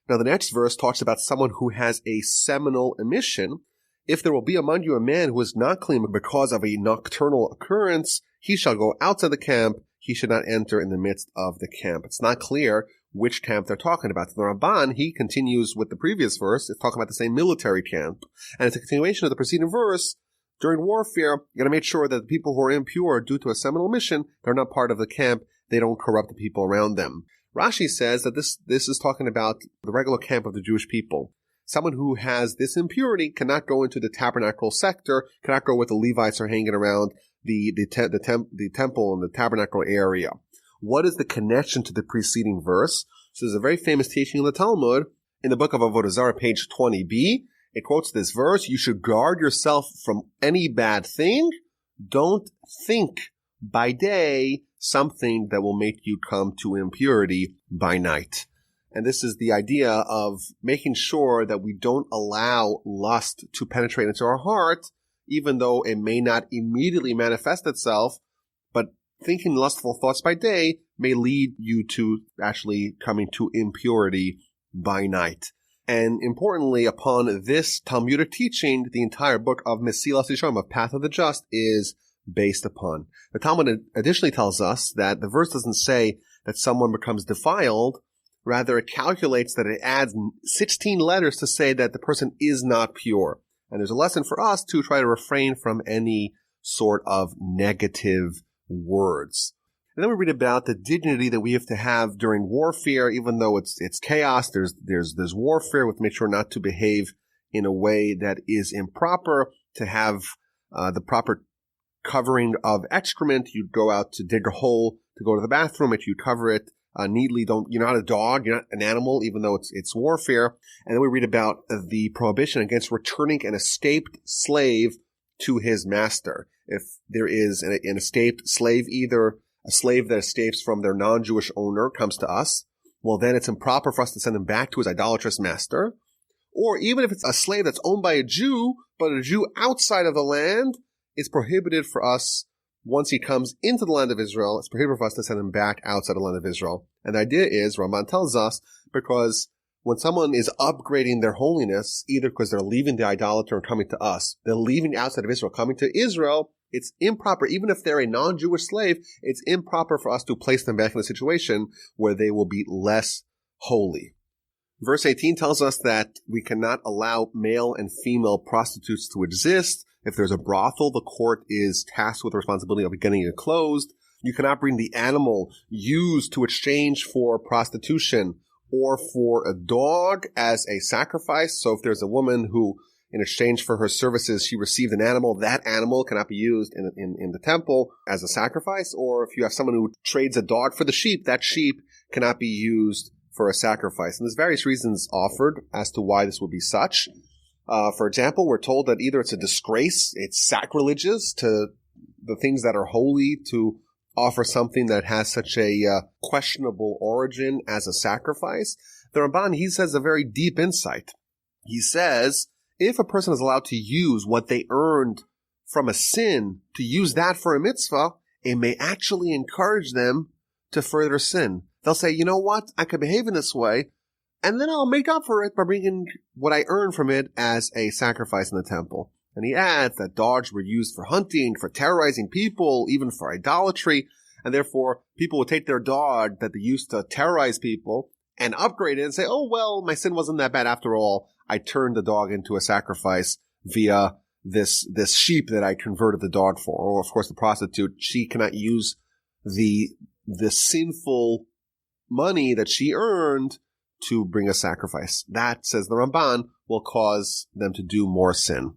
Now, the next verse talks about someone who has a seminal emission. If there will be among you a man who is not clean because of a nocturnal occurrence, he shall go outside the camp. He should not enter in the midst of the camp. It's not clear which camp they're talking about. The Ramban, he continues with the previous verse. It's talking about the same military camp. And it's a continuation of the preceding verse. During warfare, you got to make sure that the people who are impure due to a seminal mission, they're not part of the camp. They don't corrupt the people around them. Rashi says that this is talking about the regular camp of the Jewish people. Someone who has this impurity cannot go into the tabernacle sector, cannot go where the Levites are hanging around the temple and the tabernacle area. What is the connection to the preceding verse? So there's a very famous teaching in the Talmud, in the book of Avodah Zarah, page 20b. It quotes this verse, you should guard yourself from any bad thing. Don't think by day something that will make you come to impurity by night. And this is the idea of making sure that we don't allow lust to penetrate into our heart, even though it may not immediately manifest itself, but thinking lustful thoughts by day may lead you to actually coming to impurity by night. And importantly, upon this Talmudic teaching, the entire book of Mesilas Yesharim, of Path of the Just, is based upon. The Talmud additionally tells us that the verse doesn't say that someone becomes defiled. Rather, it calculates that it adds 16 letters to say that the person is not pure. And there's a lesson for us to try to refrain from any sort of negative words. And then we read about the dignity that we have to have during warfare, even though it's chaos. There's warfare. We have to make sure not to behave in a way that is improper. to have the proper covering of excrement, you'd go out to dig a hole to go to the bathroom, and you'd cover it neatly. You're not a dog, you're not an animal, even though it's warfare. And then we read about the prohibition against returning an escaped slave to his master. If there is an escaped slave, either a slave that escapes from their non-Jewish owner comes to us, well, then it's improper for us to send him back to his idolatrous master. Or even if it's a slave that's owned by a Jew, but a Jew outside of the land, it's prohibited for us, once he comes into the land of Israel, it's prohibited for us to send him back outside the land of Israel. And the idea is, Ramban tells us, because when someone is upgrading their holiness, either because they're leaving the idolater and coming to us, they're leaving outside of Israel, coming to Israel, it's improper, even if they're a non-Jewish slave, it's improper for us to place them back in a situation where they will be less holy. Verse 18 tells us that we cannot allow male and female prostitutes to exist. If there's a brothel, the court is tasked with the responsibility of getting it closed. You cannot bring the animal used to exchange for prostitution or for a dog as a sacrifice. So if there's a woman who, in exchange for her services, she received an animal, that animal cannot be used in the temple as a sacrifice. Or if you have someone who trades a dog for the sheep, that sheep cannot be used for a sacrifice. And there's various reasons offered as to why this would be such. For example, we're told that either it's a disgrace, it's sacrilegious to the things that are holy to offer something that has such a questionable origin as a sacrifice. The Ramban, he says a very deep insight. He says, if a person is allowed to use what they earned from a sin, to use that for a mitzvah, it may actually encourage them to further sin. They'll say, you know what, I could behave in this way, and then I'll make up for it by bringing what I earned from it as a sacrifice in the temple. And he adds that dogs were used for hunting, for terrorizing people, even for idolatry. And therefore, people would take their dog that they used to terrorize people and upgrade it and say, oh, well, my sin wasn't that bad after all. I turned the dog into a sacrifice via this sheep that I converted the dog for. Or, of course, the prostitute, she cannot use the sinful money that she earned to bring a sacrifice. That, says the Ramban, will cause them to do more sin.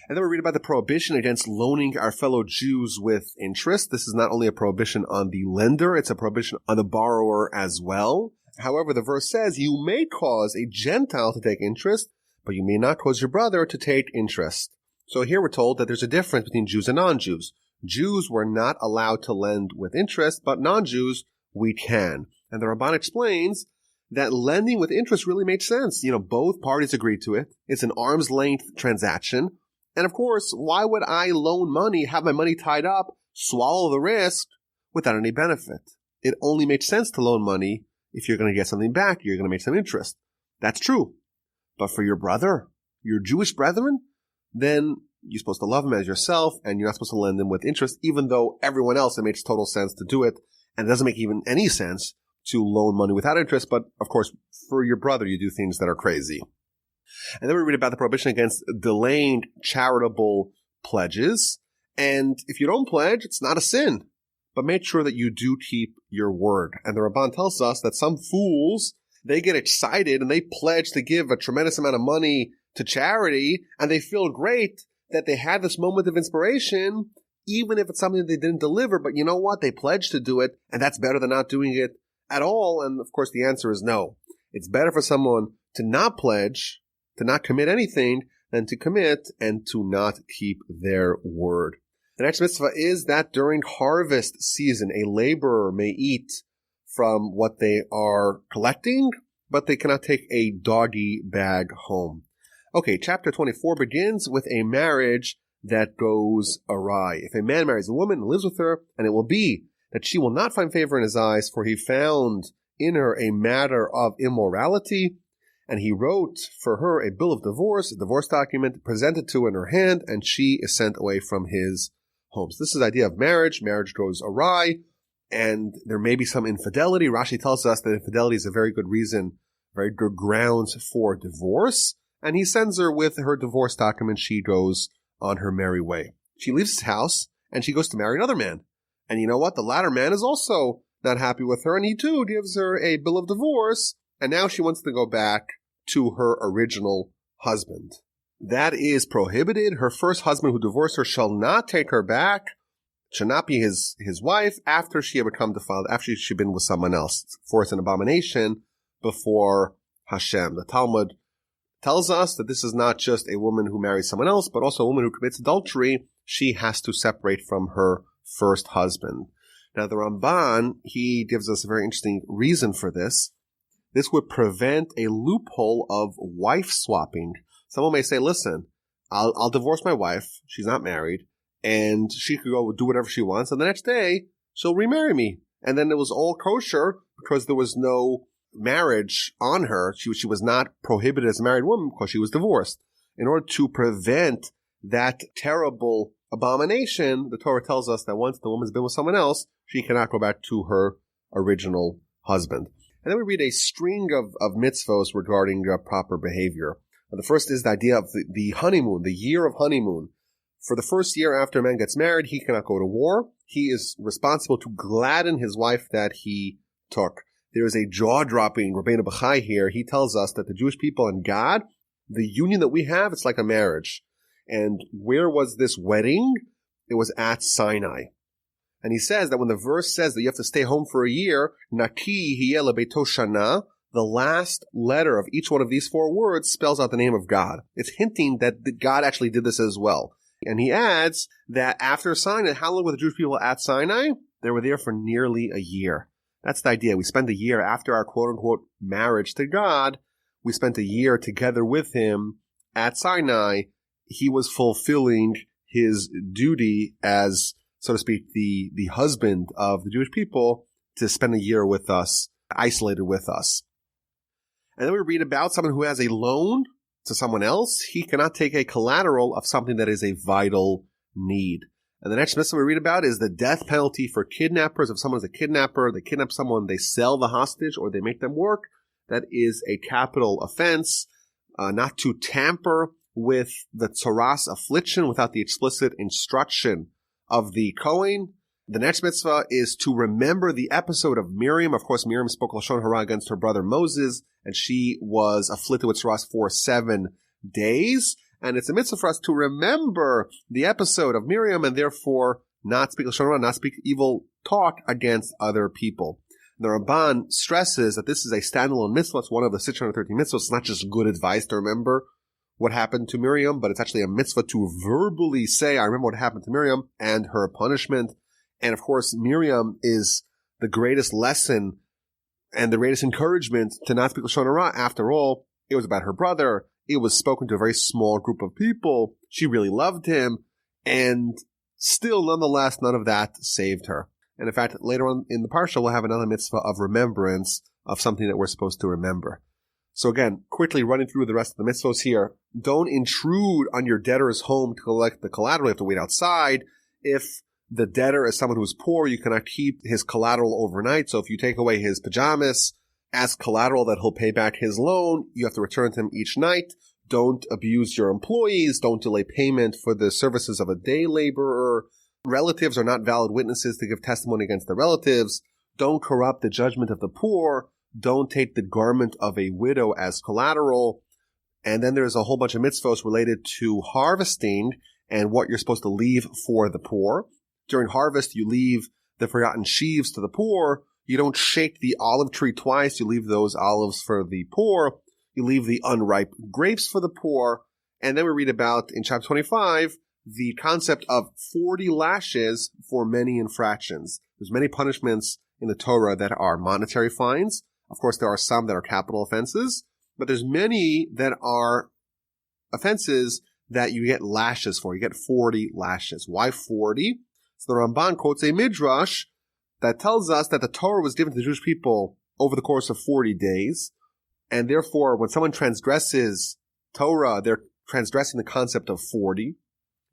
And then we read about the prohibition against loaning our fellow Jews with interest. This is not only a prohibition on the lender, it's a prohibition on the borrower as well. However, the verse says, you may cause a Gentile to take interest, but you may not cause your brother to take interest. So here we're told that there's a difference between Jews and non-Jews. Jews were not allowed to lend with interest, but non-Jews, we can. And the Ramban explains that lending with interest really makes sense. Both parties agreed to it. It's an arm's length transaction. And of course, why would I loan money, have my money tied up, swallow the risk without any benefit? It only makes sense to loan money if you're going to get something back, you're going to make some interest. That's true. But for your brother, your Jewish brethren, then you're supposed to love him as yourself, and you're not supposed to lend him with interest, even though everyone else, it makes total sense to do it. And it doesn't make even any sense to loan money without interest. But of course, for your brother, you do things that are crazy. And then we read about the prohibition against delaying charitable pledges. And if you don't pledge, it's not a sin. But make sure that you do keep your word. And the Ramban tells us that some fools, they get excited and they pledge to give a tremendous amount of money to charity, and they feel great that they had this moment of inspiration, even if it's something they didn't deliver. But you know what? They pledged to do it, and that's better than not doing it at all. And of course, the answer is no. It's better for someone to not pledge, to not commit anything, than to commit and to not keep their word. The next mitzvah is that during harvest season, a laborer may eat from what they are collecting, but they cannot take a doggy bag home. Okay, chapter 24 begins with a marriage that goes awry. If a man marries a woman and lives with her, and it will be that she will not find favor in his eyes, for he found in her a matter of immorality, and he wrote for her a bill of divorce, a divorce document presented to her in her hand, and she is sent away from his home. So this is the idea of marriage. Marriage goes awry, and there may be some infidelity. Rashi tells us that infidelity is a very good reason, very good grounds for divorce. And he sends her with her divorce document. She goes on her merry way. She leaves his house, and she goes to marry another man. And you know what? The latter man is also not happy with her, and he too gives her a bill of divorce, and now she wants to go back to her original husband. that is prohibited. Her first husband who divorced her shall not take her back, should not be his wife after she had become defiled, after she'd been with someone else. For it's an abomination before Hashem. The Talmud tells us that this is not just a woman who marries someone else, but also a woman who commits adultery. She has to separate from her first husband. Now, the Ramban, he gives us a very interesting reason for this. This would prevent a loophole of wife swapping. Someone may say, listen, I'll divorce my wife. She's not married. And she could go do whatever she wants. And the next day, she'll remarry me. And then it was all kosher because there was no marriage on her. She was not prohibited as a married woman because she was divorced. In order to prevent that terrible abomination, the Torah tells us that once the woman's been with someone else, she cannot go back to her original husband. And then we read a string of mitzvos regarding proper behavior. The first is the idea of the honeymoon, the year of honeymoon. For the first year after a man gets married, he cannot go to war. He is responsible to gladden his wife that he took. There is a jaw-dropping Rabbeinu Bachai here. He tells us that the Jewish people and God, the union that we have, it's like a marriage. And where was this wedding? It was at Sinai. And he says that when the verse says that you have to stay home for a year, Naki hiya lebeito shana, the last letter of each one of these 4 words spells out the name of God. It's hinting that God actually did this as well. And he adds that after Sinai, how long were the Jewish people at Sinai? They were there for nearly a year. That's the idea. We spend a year after our quote-unquote marriage to God. We spent a year together with him at Sinai. He was fulfilling his duty as, so to speak, the husband of the Jewish people to spend a year with us, isolated with us. And then we read about someone who has a loan to someone else. He cannot take a collateral of something that is a vital need. And the next mitzvah we read about is the death penalty for kidnappers. If someone is a kidnapper, they kidnap someone, they sell the hostage, or they make them work, that is a capital offense. Not to tamper with the Torah's affliction without the explicit instruction of the Kohen. The next mitzvah is to remember the episode of Miriam. Of course, Miriam spoke Lashon Hara against her brother Moses, and she was afflicted with tzara'as for 7 days. And it's a mitzvah for us to remember the episode of Miriam and therefore not speak Lashon Hara, not speak evil talk against other people. The Ramban stresses that this is a standalone mitzvah. It's one of the 613 mitzvahs. It's not just good advice to remember what happened to Miriam, but it's actually a mitzvah to verbally say, I remember what happened to Miriam and her punishment. And of course, Miriam is the greatest lesson and the greatest encouragement to not speak Lashon Hara. After all, it was about her brother. It was spoken to a very small group of people. She really loved him. And still, nonetheless, none of that saved her. And in fact, later on in the Parsha, we'll have another mitzvah of remembrance of something that we're supposed to remember. So again, quickly running through the rest of the mitzvos here. Don't intrude on your debtor's home to collect the collateral. You have to wait outside. If the debtor is someone who's poor, you cannot keep his collateral overnight. So if you take away his pajamas as collateral that he'll pay back his loan, you have to return to him each night. Don't abuse your employees. Don't delay payment for the services of a day laborer. Relatives are not valid witnesses to give testimony against their relatives. Don't corrupt the judgment of the poor. Don't take the garment of a widow as collateral. And then there's a whole bunch of mitzvos related to harvesting and what you're supposed to leave for the poor. During harvest, you leave the forgotten sheaves to the poor. You don't shake the olive tree twice. You leave those olives for the poor. You leave the unripe grapes for the poor. And then we read about, in chapter 25, the concept of 40 lashes for many infractions. There's many punishments in the Torah that are monetary fines. Of course, there are some that are capital offenses, but there's many that are offenses that you get lashes for. You get 40 lashes. Why 40? So the Ramban quotes a midrash that tells us that the Torah was given to the Jewish people over the course of 40 days, and therefore when someone transgresses Torah, they're transgressing the concept of 40.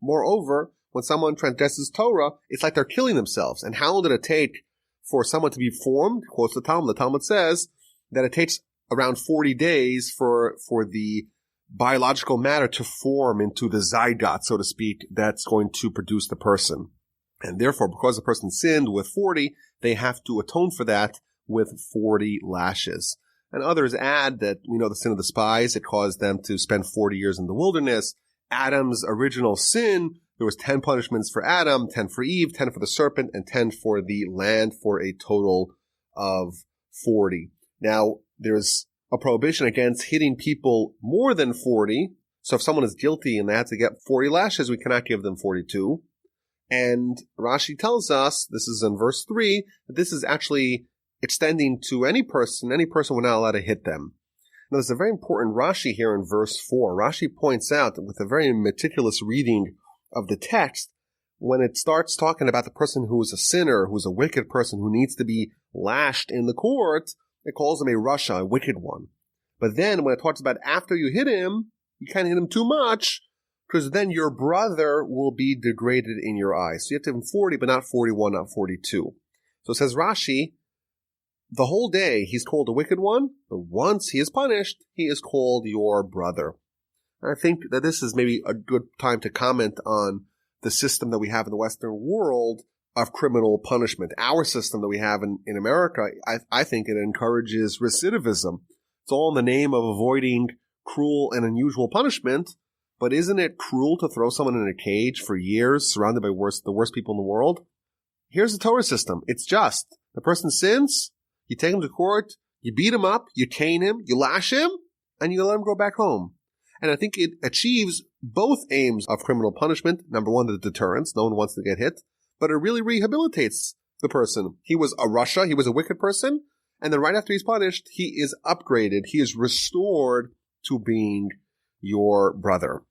Moreover, when someone transgresses Torah, it's like they're killing themselves. And how long did it take for someone to be formed? Quotes the Talmud. The Talmud says that it takes around 40 days for the biological matter to form into the zygote, so to speak, that's going to produce the person. And therefore, because the person sinned with 40, they have to atone for that with 40 lashes. And others add that, the sin of the spies, it caused them to spend 40 years in the wilderness. Adam's original sin, there was 10 punishments for Adam, 10 for Eve, 10 for the serpent, and 10 for the land, for a total of 40. Now, there's a prohibition against hitting people more than 40. So if someone is guilty and they have to get 40 lashes, we cannot give them 42. And Rashi tells us, this is in verse 3, that this is actually extending to any person. Any person we're not allowed to hit them. Now, there's a very important Rashi here in verse 4. Rashi points out, with a very meticulous reading of the text, when it starts talking about the person who is a sinner, who's a wicked person, who needs to be lashed in the court, it calls him a rasha, a wicked one. But then when it talks about after you hit him, you can't hit him too much, because then your brother will be degraded in your eyes. So you have to hit him 40, but not 41, not 42. So it says Rashi, the whole day he's called a wicked one, but once he is punished, he is called your brother. And I think that this is maybe a good time to comment on the system that we have in the Western world of criminal punishment. Our system that we have in America, I think it encourages recidivism. It's all in the name of avoiding cruel and unusual punishment, but isn't it cruel to throw someone in a cage for years surrounded by the worst people in the world? Here's the Torah system. It's just. The person sins, you take him to court, you beat him up, you cane him, you lash him, and you let him go back home. And I think it achieves both aims of criminal punishment. Number one, the deterrence. No one wants to get hit. But it really rehabilitates the person. He was a rasha, he was a wicked person, and then right after he's punished, he is upgraded, he is restored to being your brother.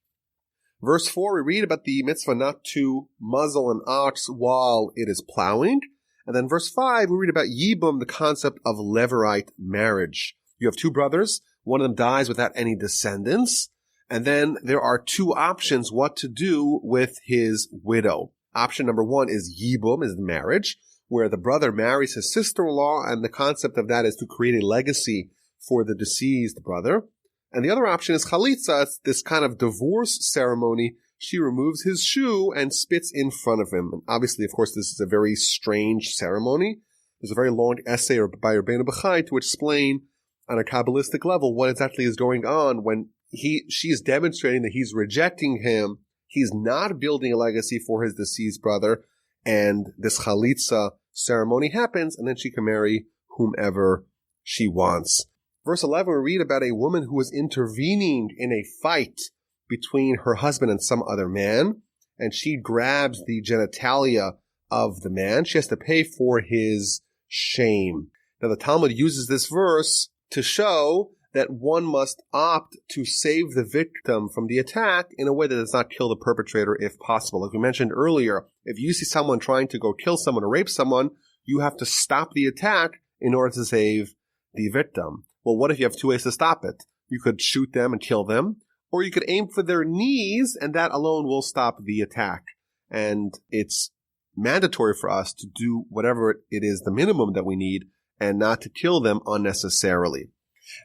Verse 4, we read about the mitzvah not to muzzle an ox while it is plowing. And then verse 5, we read about Yibum, the concept of Levirate marriage. You have two brothers, one of them dies without any descendants, and then there are two options what to do with his widow. Option number one is Yibum, is marriage, where the brother marries his sister-in-law, and the concept of that is to create a legacy for the deceased brother. And the other option is Chalitza, it's this kind of divorce ceremony. She removes his shoe and spits in front of him. And obviously, of course, this is a very strange ceremony. There's a very long essay by Rabbeinu Bachai to explain on a Kabbalistic level what exactly is going on when she is demonstrating that he's rejecting him. He's not building a legacy for his deceased brother. And this Chalitza ceremony happens, and then she can marry whomever she wants. Verse 11, we read about a woman who was intervening in a fight between her husband and some other man, and she grabs the genitalia of the man. She has to pay for his shame. Now, the Talmud uses this verse to show that one must opt to save the victim from the attack in a way that does not kill the perpetrator if possible. Like we mentioned earlier, if you see someone trying to go kill someone or rape someone, you have to stop the attack in order to save the victim. Well, what if you have two ways to stop it? You could shoot them and kill them, or you could aim for their knees, and that alone will stop the attack. And it's mandatory for us to do whatever it is, the minimum that we need, and not to kill them unnecessarily.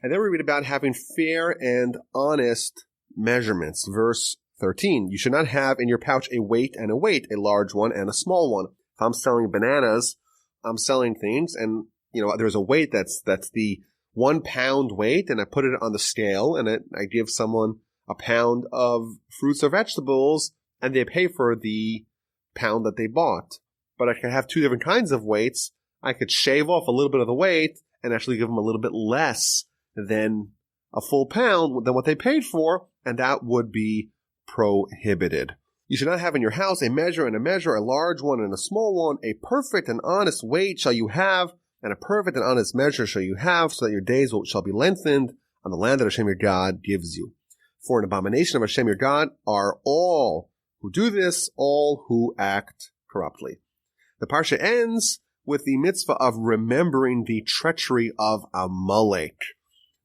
And then we read about having fair and honest measurements. Verse 13, you should not have in your pouch a weight, a large one and a small one. If I'm selling bananas, I'm selling things, and there's a weight that's the 1 pound weight, and I put it on the scale, and I give someone a pound of fruits or vegetables, and they pay for the pound that they bought. But I can have two different kinds of weights. I could shave off a little bit of the weight and actually give them a little bit less than a full pound than what they paid for, and that would be prohibited. You should not have in your house a measure, a large one and a small one. A perfect and honest weight shall you have, and a perfect and honest measure shall you have, so that your days shall be lengthened on the land that Hashem your God gives you. For an abomination of Hashem your God are all who do this, all who act corruptly. The Parsha ends with the mitzvah of remembering the treachery of Amalek.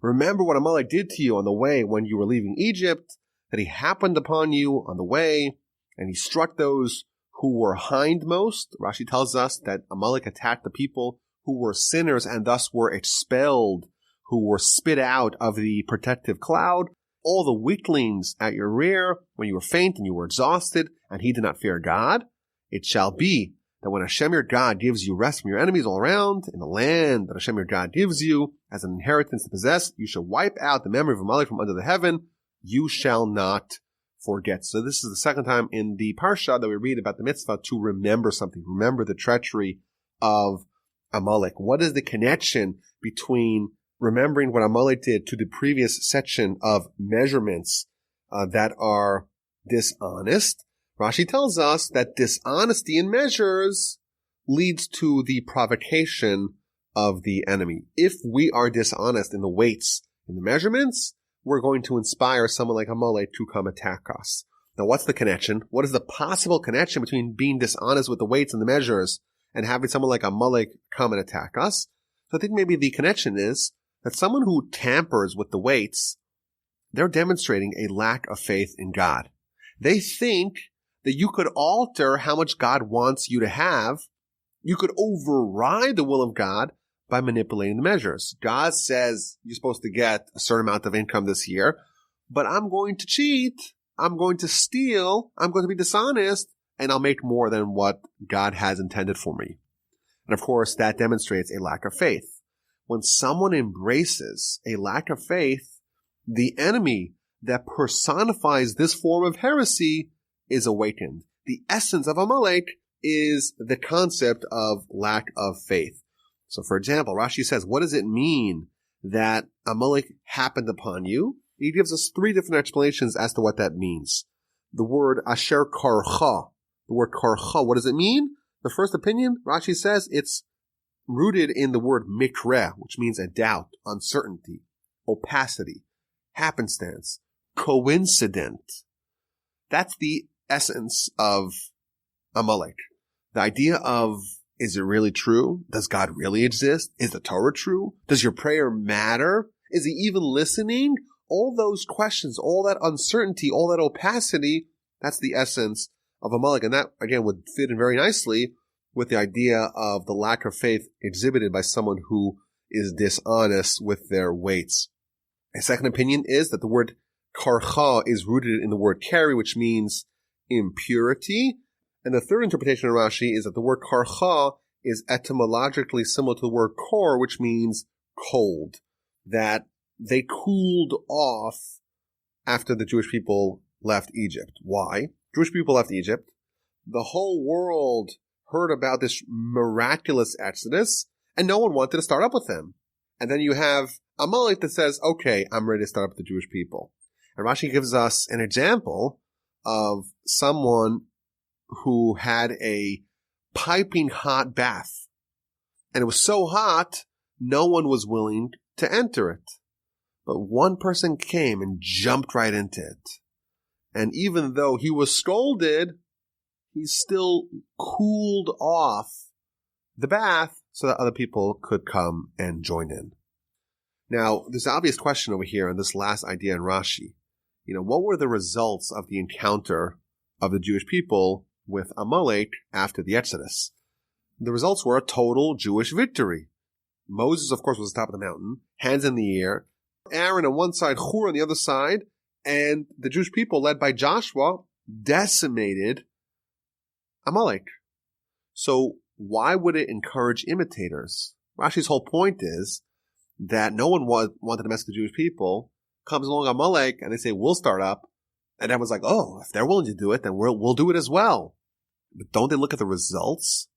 Remember what Amalek did to you on the way when you were leaving Egypt, that he happened upon you on the way, and he struck those who were hindmost. Rashi tells us that Amalek attacked the people who were sinners and thus were expelled, who were spit out of the protective cloud. All the weaklings at your rear, when you were faint and you were exhausted, and he did not fear God, it shall be that when Hashem your God gives you rest from your enemies all around, in the land that Hashem your God gives you as an inheritance to possess, you shall wipe out the memory of Amalek from under the heaven. You shall not forget. So this is the second time in the Parsha that we read about the mitzvah to remember something. Remember the treachery of Amalek. What is the connection between remembering what Amalek did to the previous section of measurements that are dishonest? Rashi tells us that dishonesty in measures leads to the provocation of the enemy. If we are dishonest in the weights, in the measurements, we're going to inspire someone like Amalek to come attack us. Now, what's the connection? What is the possible connection between being dishonest with the weights and the measures and having someone like Amalek come and attack us? So I think maybe the connection is that someone who tampers with the weights, they're demonstrating a lack of faith in God. They think that you could alter how much God wants you to have. You could override the will of God by manipulating the measures. God says you're supposed to get a certain amount of income this year, but I'm going to cheat, I'm going to steal, I'm going to be dishonest, and I'll make more than what God has intended for me. And of course, that demonstrates a lack of faith. When someone embraces a lack of faith, the enemy that personifies this form of heresy is awakened. The essence of Amalek is the concept of lack of faith. So for example, Rashi says, what does it mean that Amalek happened upon you? He gives us three different explanations as to what that means. The word asher karcha, the word karcha, what does it mean? The first opinion, Rashi says, it's rooted in the word mikre, which means a doubt, uncertainty, opacity, happenstance, coincident. That's the essence of Amalek. The idea of, is it really true? Does God really exist? Is the Torah true? Does your prayer matter? Is he even listening? All those questions, all that uncertainty, all that opacity, that's the essence of Amalek. And that, again, would fit in very nicely with the idea of the lack of faith exhibited by someone who is dishonest with their weights. A second opinion is that the word karcha is rooted in the word kari, which means impurity. And the third interpretation of Rashi is that the word karcha is etymologically similar to the word kor, which means cold. That they cooled off after the Jewish people left Egypt. Why? Jewish people left Egypt. The whole world heard about this miraculous exodus, and no one wanted to start up with them. And then you have Amalek that says, okay, I'm ready to start up with the Jewish people. And Rashi gives us an example of someone who had a piping hot bath. And it was so hot, no one was willing to enter it. But one person came and jumped right into it. And even though he was scolded, he still cooled off the bath so that other people could come and join in. Now, there's an obvious question over here in this last idea in Rashi. What were the results of the encounter of the Jewish people with Amalek after the Exodus? The results were a total Jewish victory. Moses, of course, was at the top of the mountain, hands in the air, Aaron on one side, Hur on the other side, and the Jewish people, led by Joshua, decimated Amalek. So why would it encourage imitators? Rashi's whole point is that no one wanted to mess with the Jewish people. Comes along Amalek, and they say, we'll start up. And everyone's like, oh, if they're willing to do it, then we'll do it as well. But don't they look at the results?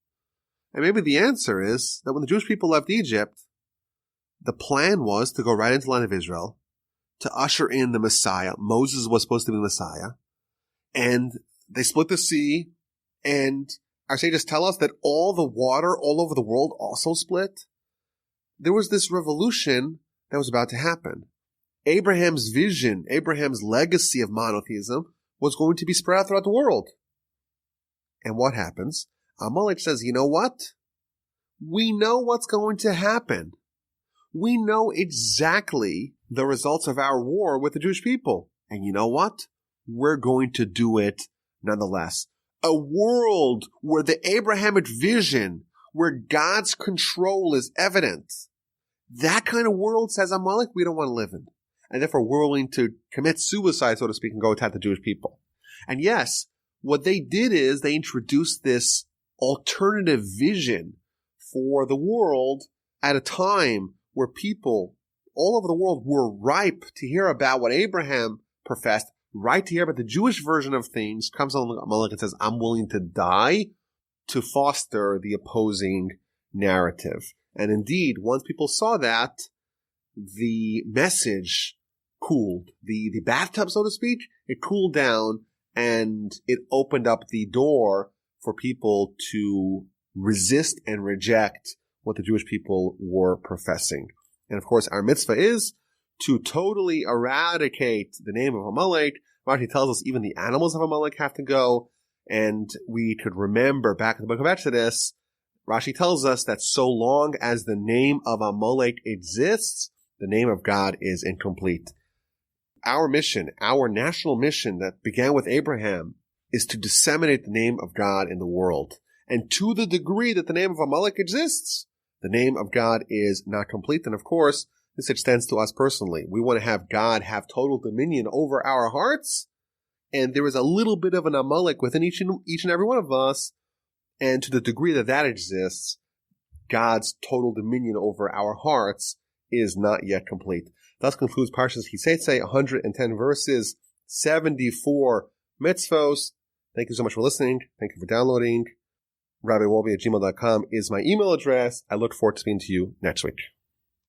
And maybe the answer is that when the Jewish people left Egypt, the plan was to go right into the land of Israel, to usher in the Messiah. Moses was supposed to be the Messiah. And they split the sea, and our sages tell us that all the water all over the world also split. There was this revolution that was about to happen. Abraham's vision, Abraham's legacy of monotheism was going to be spread out throughout the world. And what happens? Amalek says, you know what? We know what's going to happen. We know exactly the results of our war with the Jewish people. And you know what? We're going to do it nonetheless. A world where the Abrahamic vision, where God's control is evident. That kind of world, says Amalek, we don't want to live in. And therefore we're willing to commit suicide, so to speak, and go attack the Jewish people. And yes, what they did is they introduced this alternative vision for the world at a time where people all over the world were ripe to hear about what Abraham professed, ripe to hear about the Jewish version of things. Comes Amalek and says, I'm willing to die to foster the opposing narrative. And indeed, once people saw that, the message cooled. The bathtub, so to speak, it cooled down, and it opened up the door for people to resist and reject what the Jewish people were professing. And of course, our mitzvah is to totally eradicate the name of Amalek. Rashi tells us even the animals of Amalek have to go. And we could remember back in the book of Exodus, Rashi tells us that so long as the name of Amalek exists, the name of God is incomplete. Our mission, our national mission that began with Abraham, is to disseminate the name of God in the world. And to the degree that the name of Amalek exists, the name of God is not complete. And of course, this extends to us personally. We want to have God have total dominion over our hearts. And there is a little bit of an Amalek within each and every one of us. And to the degree that that exists, God's total dominion over our hearts is not yet complete. Thus concludes Parshas Seitzei, 110 verses, 74 mitzvos. Thank you so much for listening. Thank you for downloading. RabbiWolbe@gmail.com is my email address. I look forward to speaking to you next week.